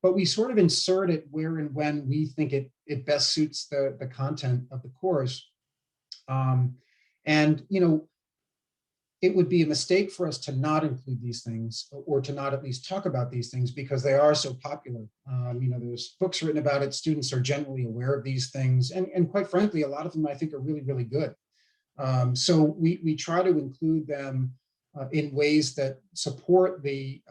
But we sort of insert it where and when we think it best suits the content of the course. And it would be a mistake for us to not include these things or to not at least talk about these things because they are so popular. There's books written about it. Students are generally aware of these things. And quite frankly, a lot of them I think are really, really good. So we try to include them in ways that support the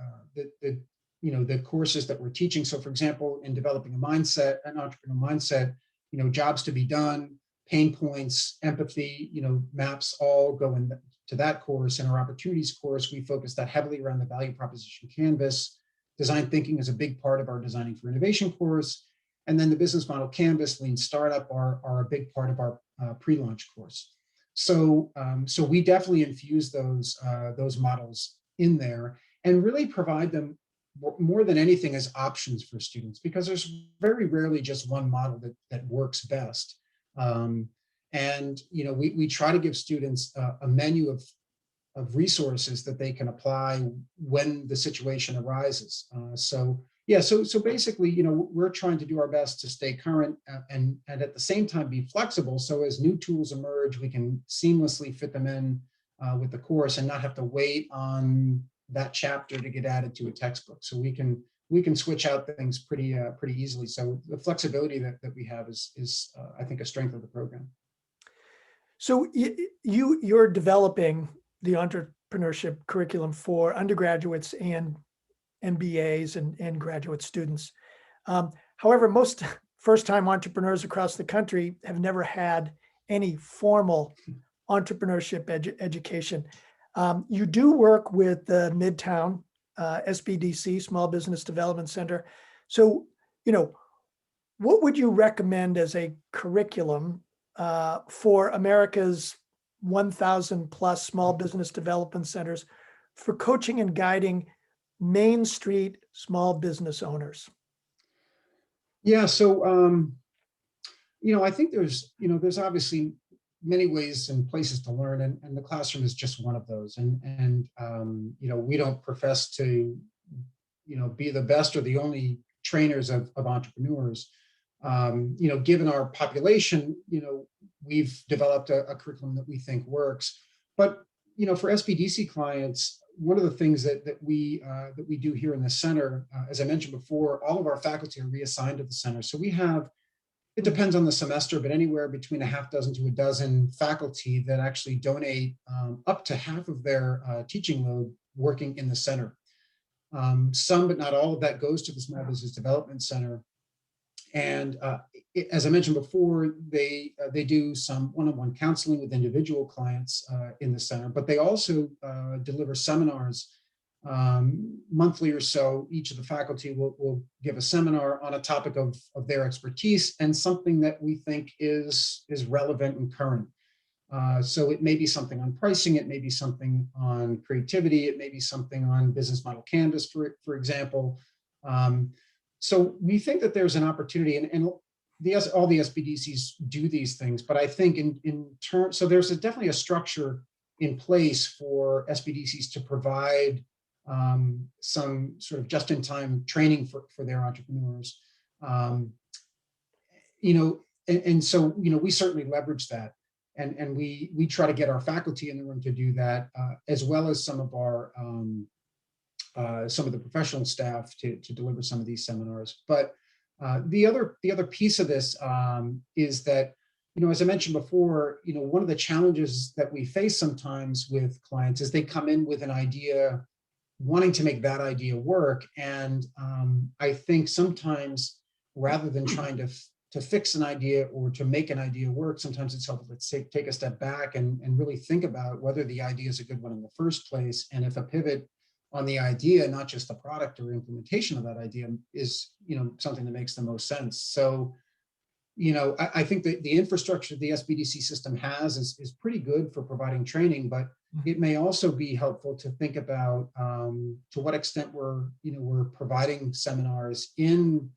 courses that we're teaching. So for example, in developing an entrepreneurial mindset, jobs to be done, pain points, empathy, maps all go into that course. In our opportunities course, we focus that heavily around the value proposition canvas. Design thinking is a big part of our designing for innovation course. And then the business model canvas, lean startup are a big part of our pre-launch course. So we definitely infuse those models in there and really provide them more than anything as options for students, because there's very rarely just one model that works best. We try to give students a menu of resources that they can apply when the situation arises. So basically, we're trying to do our best to stay current and at the same time be flexible. So as new tools emerge, we can seamlessly fit them in with the course and not have to wait on that chapter to get added to a textbook. So we can switch out things pretty easily. So the flexibility that we have is I think a strength of the program. So you're developing the entrepreneurship curriculum for undergraduates and MBAs and graduate students. However, most first-time entrepreneurs across the country have never had any formal entrepreneurship education. You do work with the Midtown SBDC, Small Business Development Center. So, what would you recommend as a curriculum for America's 1,000 plus small business development centers for coaching and guiding Main Street small business owners? Yeah, so I think there's obviously many ways and places to learn, and the classroom is just one of those. And we don't profess to be the best or the only trainers of entrepreneurs. Given our population, we've developed a curriculum that we think works. But for SBDC clients, one of the things that we do here in the center, as I mentioned before, all of our faculty are reassigned to the center. So we have, it depends on the semester, but anywhere between a half dozen to a dozen faculty that actually donate up to half of their teaching load working in the center. Some, but not all of that goes to the Small Business Development Center. And as I mentioned before, they do some one-on-one counseling with individual clients in the center, but they also deliver seminars monthly or so. Each of the faculty will give a seminar on a topic of their expertise and something that we think is relevant and current. So it may be something on pricing, it may be something on creativity, it may be something on business model canvas, for example. So we think that there's an opportunity, and all the SBDCs do these things, but I think in terms, so there's definitely a structure in place for SBDCs to provide some sort of just-in-time training for their entrepreneurs. and so, we certainly leverage that. And we try to get our faculty in the room to do that, as well as some of the professional staff to deliver some of these seminars. But the other piece of this is that, as I mentioned before, one of the challenges that we face sometimes with clients is they come in with an idea, wanting to make that idea work. And I think sometimes, rather than trying to fix an idea or to make an idea work, sometimes it's helpful to take a step back and really think about whether the idea is a good one in the first place. And if a pivot on the idea, not just the product or implementation of that idea, is something that makes the most sense. So, I think that the infrastructure the SBDC system has is pretty good for providing training, but it may also be helpful to think about to what extent we're providing seminars in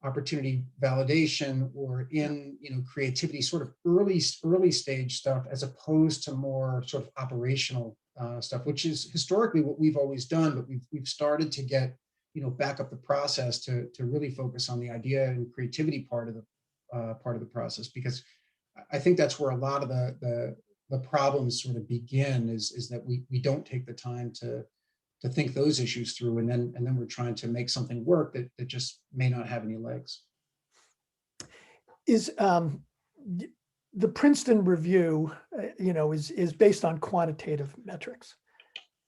opportunity validation or in creativity, sort of early stage stuff, as opposed to more sort of operational stuff, which is historically what we've always done. But we've started to get back up the process to really focus on the idea and creativity part of the process, because I think that's where a lot of the problems sort of begin, is that we don't take the time to think those issues through, and then we're trying to make something work that just may not have any legs. Is the Princeton review, is based on quantitative metrics.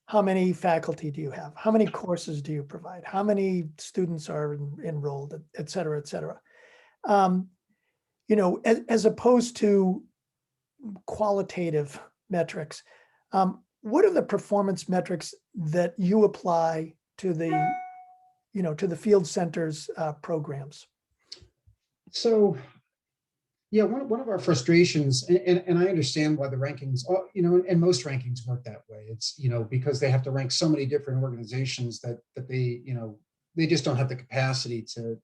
How many faculty do you have? How many courses do you provide? How many students are enrolled, et cetera, et cetera. As opposed to qualitative metrics. What are the performance metrics that you apply to the field centers programs? So, yeah, one of our frustrations, and I understand why the rankings, and most rankings work that way. It's, because they have to rank so many different organizations that they just don't have the capacity to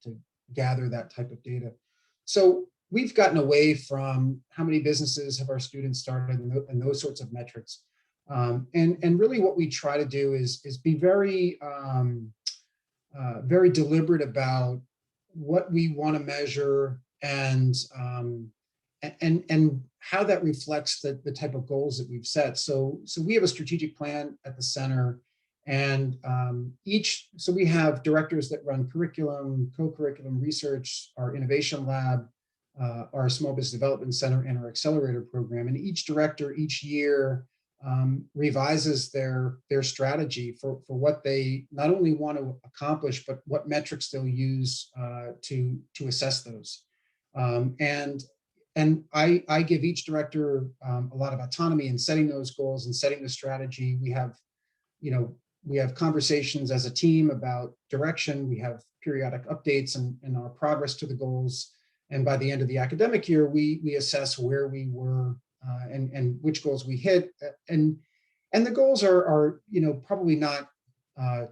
gather that type of data. So we've gotten away from how many businesses have our students started and those sorts of metrics. And really what we try to do is be very, very deliberate about what we want to measure and how that reflects the type of goals that we've set. So we have a strategic plan at the center, and so we have directors that run curriculum, co-curriculum research, our innovation lab, our small business development center, and our accelerator program. And each director each year revises their strategy for what they not only want to accomplish, but what metrics they'll use to assess those. And I give each director a lot of autonomy in setting those goals and setting the strategy. We have conversations as a team about direction. We have periodic updates and our progress to the goals. And by the end of the academic year, we assess where we were and which goals we hit. And the goals are probably not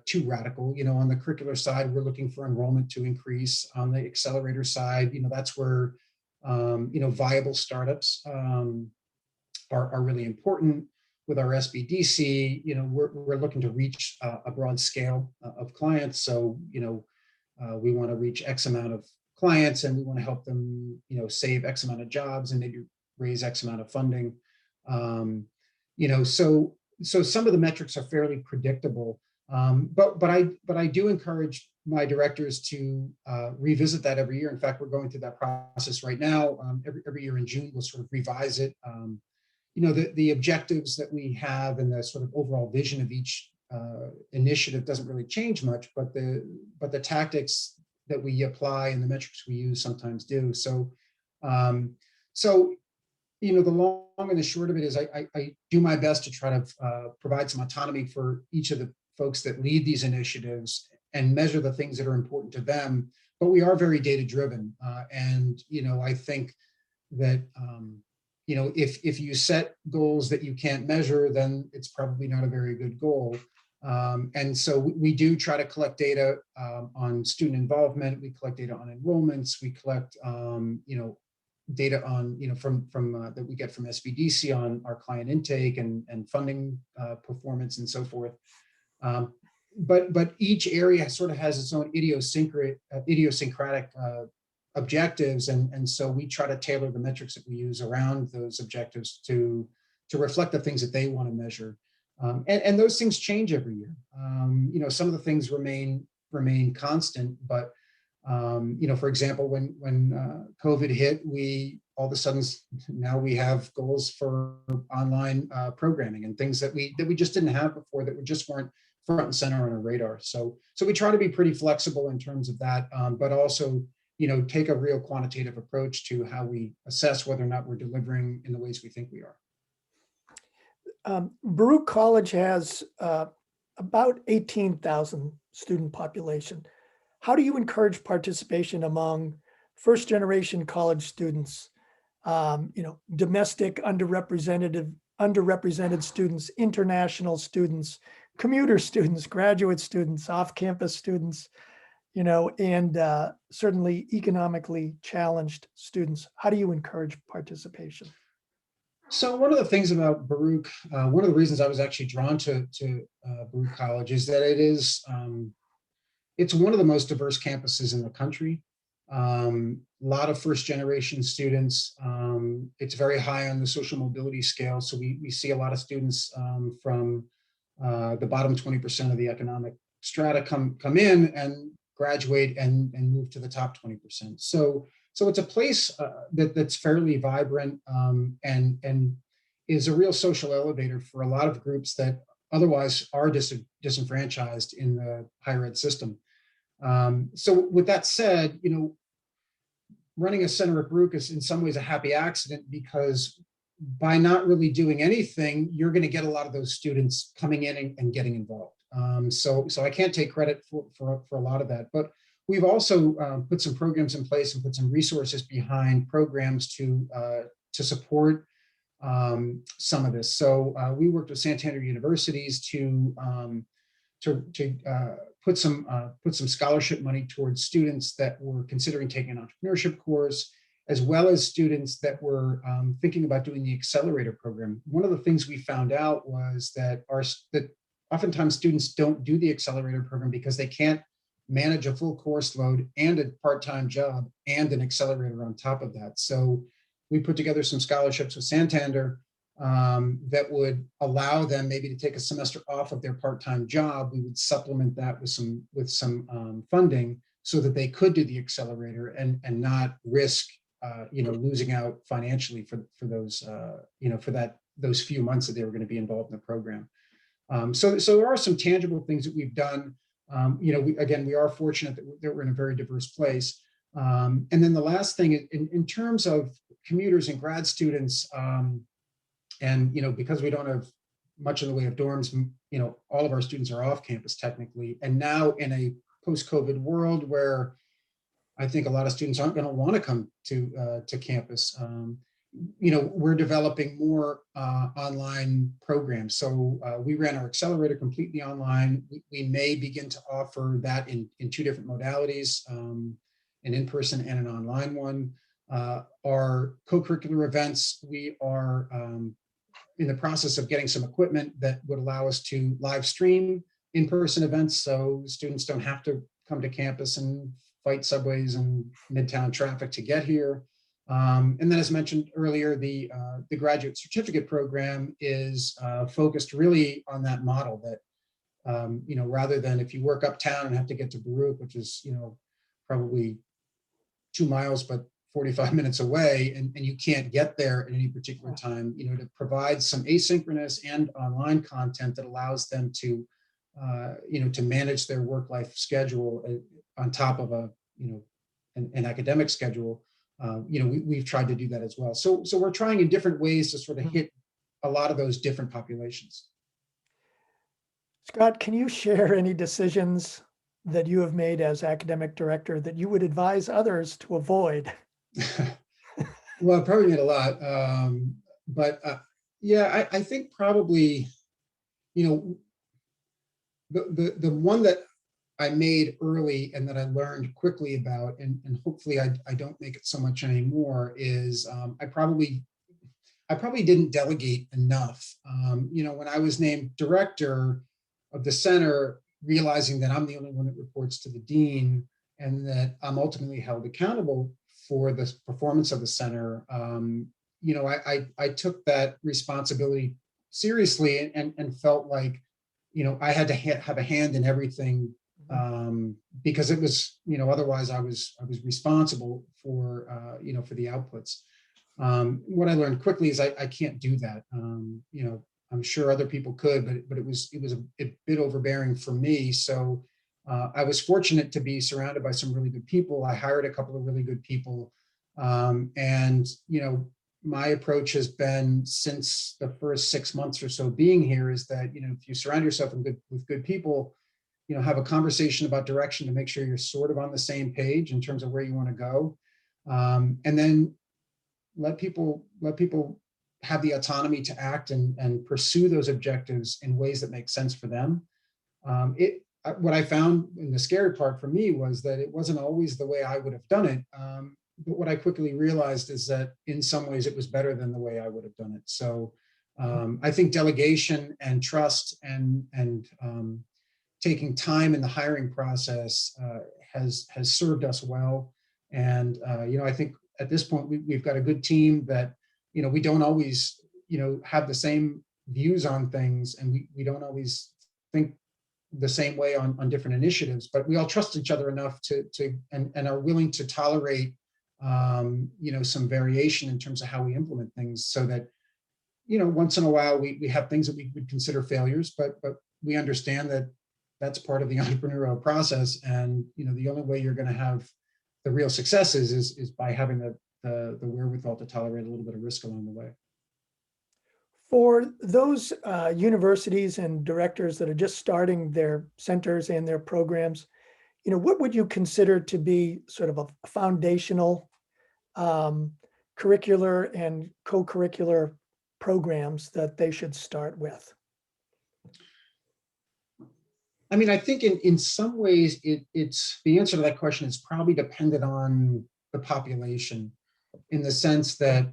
too radical. On the curricular side, we're looking for enrollment to increase. On the accelerator side, that's where viable startups are really important. With our SBDC, we're looking to reach a broad scale of clients. So we want to reach X amount of clients, and we want to help them save X amount of jobs and maybe raise X amount of funding. So some of the metrics are fairly predictable, but I do encourage my directors to revisit that every year. In fact, we're going through that process right now. Every year in June, we'll sort of revise it. The objectives that we have and the sort of overall vision of each initiative doesn't really change much, but the tactics that we apply and the metrics we use sometimes do. So the long and the short of it is I do my best to try to provide some autonomy for each of the folks that lead these initiatives and measure the things that are important to them. But we are very data driven. And I think that, if you set goals that you can't measure, then it's probably not a very good goal. And so we do try to collect data on student involvement. We collect data on enrollments. We collect, data on, from that we get from SBDC on our client intake and funding performance and so forth. But each area sort of has its own idiosyncratic objectives, and so we try to tailor the metrics that we use around those objectives to reflect the things that they want to measure. And those things change every year. Some of the things remain constant, but for example, when COVID hit, we all of a sudden now we have goals for online programming and things that we just didn't have before, that we just weren't front and center on our radar. So we try to be pretty flexible in terms of that, but also take a real quantitative approach to how we assess whether or not we're delivering in the ways we think we are. Baruch College has about 18,000 student population. How do you encourage participation among first generation college students, domestic underrepresented students, international students, commuter students, graduate students, off-campus students, and certainly economically challenged students? How do you encourage participation? So one of the things about Baruch, one of the reasons I was actually drawn to Baruch College is that it's one of the most diverse campuses in the country. A lot of first generation students. It's very high on the social mobility scale. So we see a lot of students from the bottom 20% of the economic strata come in and graduate and move to the top 20%. So it's a place that's fairly vibrant and is a real social elevator for a lot of groups that otherwise are disenfranchised in the higher ed system. So with that said, running a center at Baruch is in some ways a happy accident, because by not really doing anything, you're going to get a lot of those students coming in and getting involved. So I can't take credit for a lot of that, but we've also put some programs in place and put some resources behind programs to support some of this. So we worked with Santander universities to put some scholarship money towards students that were considering taking an entrepreneurship course, as well as students that were thinking about doing the accelerator program. One of the things we found out was that oftentimes students don't do the accelerator program because they can't manage a full course load and a part-time job and an accelerator on top of that. So we put together some scholarships with Santander that would allow them maybe to take a semester off of their part-time job. We would supplement that with some funding so that they could do the accelerator and not risk losing out financially for those those few months that they were going to be involved in the program. So there are some tangible things that we've done. We are fortunate that we're in a very diverse place. And then the last thing, in terms of commuters and grad students, and because we don't have much in the way of dorms, all of our students are off campus technically. And now in a post-COVID world where I think a lot of students aren't going to want to come to campus, we're developing more online programs. So we ran our accelerator completely online. We may begin to offer that in two different modalities, an in-person and an online one. Our co-curricular events, we are in the process of getting some equipment that would allow us to live stream in-person events, so students don't have to come to campus and fight subways and midtown traffic to get here. And then, as mentioned earlier, the graduate certificate program is focused really on that model that, rather than if you work uptown and have to get to Baruch, which is, probably 2 miles, but 45 minutes away, and you can't get there at any particular time, to provide some asynchronous and online content that allows them to, to manage their work-life schedule on top of an academic schedule. We've tried to do that as well. So we're trying in different ways to sort of hit a lot of those different populations. Scott, can you share any decisions that you have made as academic director that you would advise others to avoid? Well, I probably made a lot. I think probably, the one that I made early and that I learned quickly about, and hopefully I don't make it so much anymore, is I probably didn't delegate enough. When I was named director of the center, realizing that I'm the only one that reports to the dean and that I'm ultimately held accountable for the performance of the center, you know, I took that responsibility seriously and felt like, you know, I had to have a hand in everything, because it was, you know, otherwise I was responsible for, you know, for the outputs. What I learned quickly is I can't do that. You know, I'm sure other people could, but it was a bit overbearing for me. So I was fortunate to be surrounded by some really good people. I hired a couple of really good people, and you know, my approach has been since the first 6 months or so being here is that, you know, if you surround yourself with good people, you know, have a conversation about direction to make sure you're sort of on the same page in terms of where you want to go, and then let people have the autonomy to act and pursue those objectives in ways that make sense for them. What I found in the scary part for me was that it wasn't always the way I would have done it. But what I quickly realized is that in some ways it was better than the way I would have done it. So I think delegation and trust and taking time in the hiring process has served us well. And you know, I think at this point we've got a good team that, you know, we don't always, you know, have the same views on things, and we don't always think the same way on different initiatives, but we all trust each other enough and are willing to tolerate, you know, some variation in terms of how we implement things, so that, you know, once in a while we have things that we would consider failures, but we understand that that's part of the entrepreneurial process. And, you know, the only way you're going to have the real successes is by having the wherewithal to tolerate a little bit of risk along the way. For those universities and directors that are just starting their centers and their programs, you know, what would you consider to be sort of a foundational curricular and co-curricular programs that they should start with? I mean, I think in some ways it's the answer to that question is probably dependent on the population, in the sense that,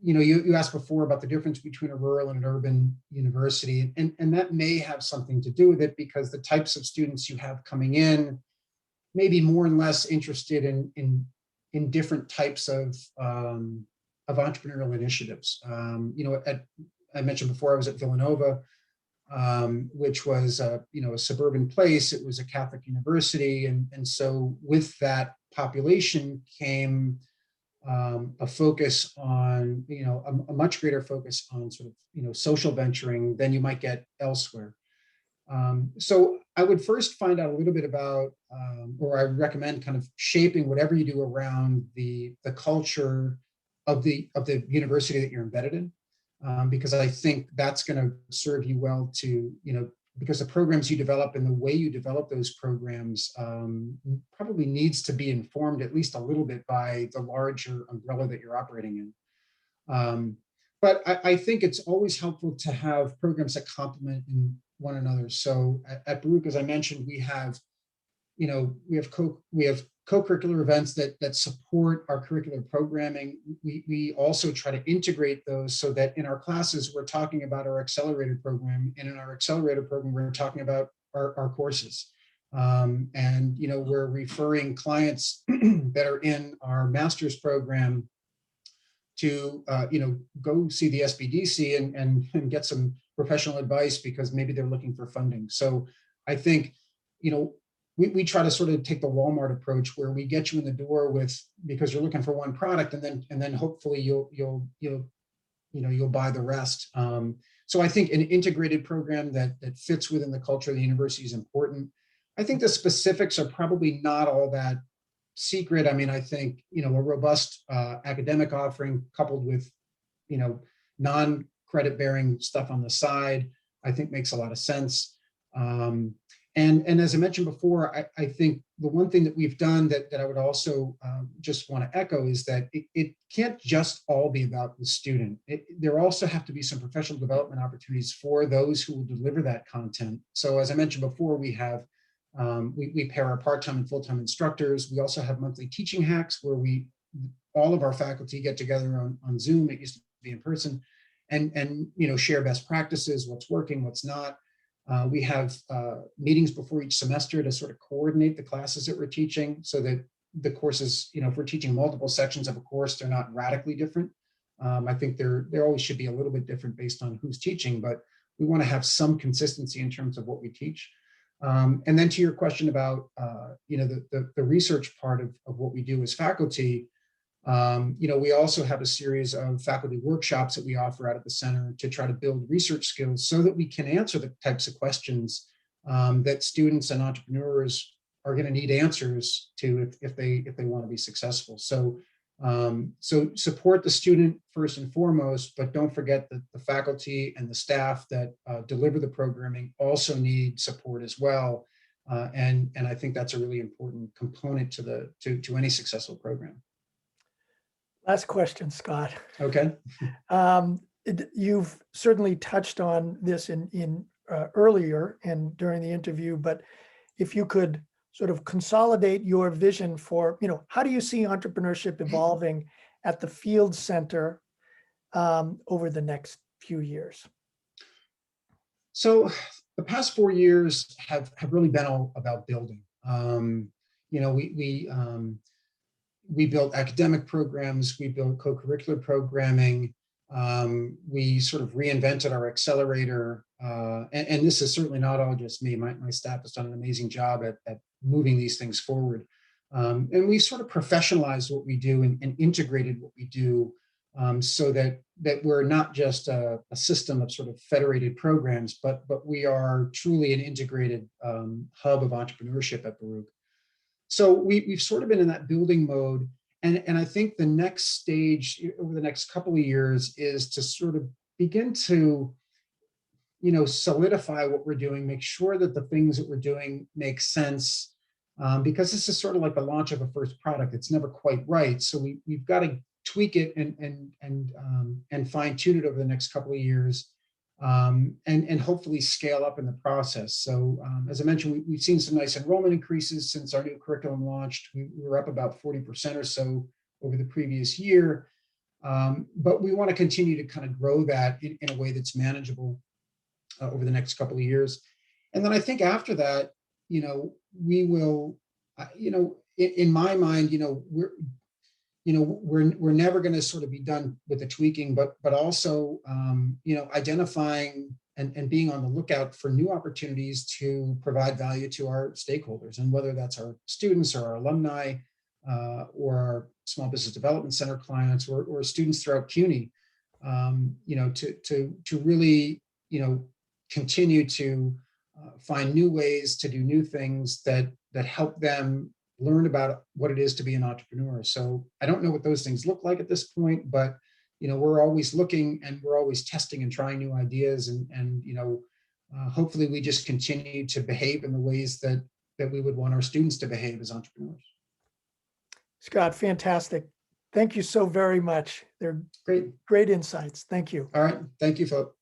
you know, you asked before about the difference between a rural and an urban university, and that may have something to do with it, because the types of students you have coming in may be more and less interested in different types of entrepreneurial initiatives. You know, I mentioned before I was at Villanova, which was you know, a suburban place. It was a Catholic university, and so with that population came a focus on, you know, a much greater focus on sort of, you know, social venturing than you might get elsewhere. So I would first find out a little bit about, or I would recommend kind of shaping whatever you do around the culture of the university that you're embedded in, because I think that's going to serve you well to, you know, because the programs you develop and the way you develop those programs probably needs to be informed at least a little bit by the larger umbrella that you're operating in. But I think it's always helpful to have programs that complement one another. So at Baruch, as I mentioned, we have, you know, we have co-curricular events that support our curricular programming. We also try to integrate those so that in our classes, we're talking about our accelerator program, and in our accelerator program, we're talking about our courses. And, you know, we're referring clients that are in our master's program to, you know, go see the SBDC and get some professional advice, because maybe they're looking for funding. So I think, you know, we try to sort of take the Walmart approach, where we get you in the door because you're looking for one product, and then hopefully you'll buy the rest. So I think an integrated program that fits within the culture of the university is important. I think the specifics are probably not all that secret. I mean, I think, you know, a robust academic offering coupled with, you know, non-credit bearing stuff on the side, I think makes a lot of sense. And as I mentioned before, I think the one thing that we've done that I would also just want to echo is that it can't just all be about the student. There also have to be some professional development opportunities for those who will deliver that content. So as I mentioned before, we have we pair our part-time and full-time instructors. We also have monthly teaching hacks where all of our faculty get together on Zoom. It used to be in person, and you know, share best practices, what's working, what's not. We have meetings before each semester to sort of coordinate the classes that we're teaching, so that the courses, if we're teaching multiple sections of a course, they're not radically different. I think there always should be a little bit different based on who's teaching, but we want to have some consistency in terms of what we teach. And then to your question about, the research part of what we do as faculty, we also have a series of faculty workshops that we offer out at the center to try to build research skills so that we can answer the types of questions that students and entrepreneurs are going to need answers to if they want to be successful. So support the student first and foremost, but don't forget that the faculty and the staff that deliver the programming also need support as well. And I think that's a really important component to any successful program. Last question, Scott. Okay. You've certainly touched on this in earlier and during the interview, but if you could sort of consolidate your vision for, how do you see entrepreneurship evolving at the Field Center over the next few years? So the past 4 years have really been all about building. We built academic programs, we built co-curricular programming, we sort of reinvented our accelerator, and this is certainly not all just me. My staff has done an amazing job at moving these things forward. And we sort of professionalized what we do and integrated what we do so that we're not just a system of sort of federated programs, but we are truly an integrated hub of entrepreneurship at Baruch. So we've sort of been in that building mode. And I think the next stage over the next couple of years is to sort of begin to, solidify what we're doing, make sure that the things that we're doing make sense, because this is sort of like the launch of a first product. It's never quite right. So we've got to tweak it and fine tune it over the next couple of years, and hopefully scale up in the process. So as I mentioned, we've seen some nice enrollment increases since our new curriculum launched. We were up about 40% or so over the previous year, but we want to continue to kind of grow that in a way that's manageable over the next couple of years. And then I think after that, we will, in my mind, we're never going to sort of be done with the tweaking, but also, identifying and being on the lookout for new opportunities to provide value to our stakeholders, and whether that's our students or our alumni, or our small business development center clients, or students throughout CUNY, to really, continue to find new ways to do new things that help them learn about what it is to be an entrepreneur. So I don't know what those things look like at this point, but we're always looking and we're always testing and trying new ideas, and hopefully we just continue to behave in the ways that we would want our students to behave as entrepreneurs. Scott, fantastic. Thank you so very much. They're great insights. Thank you. All right. Thank you, Philip.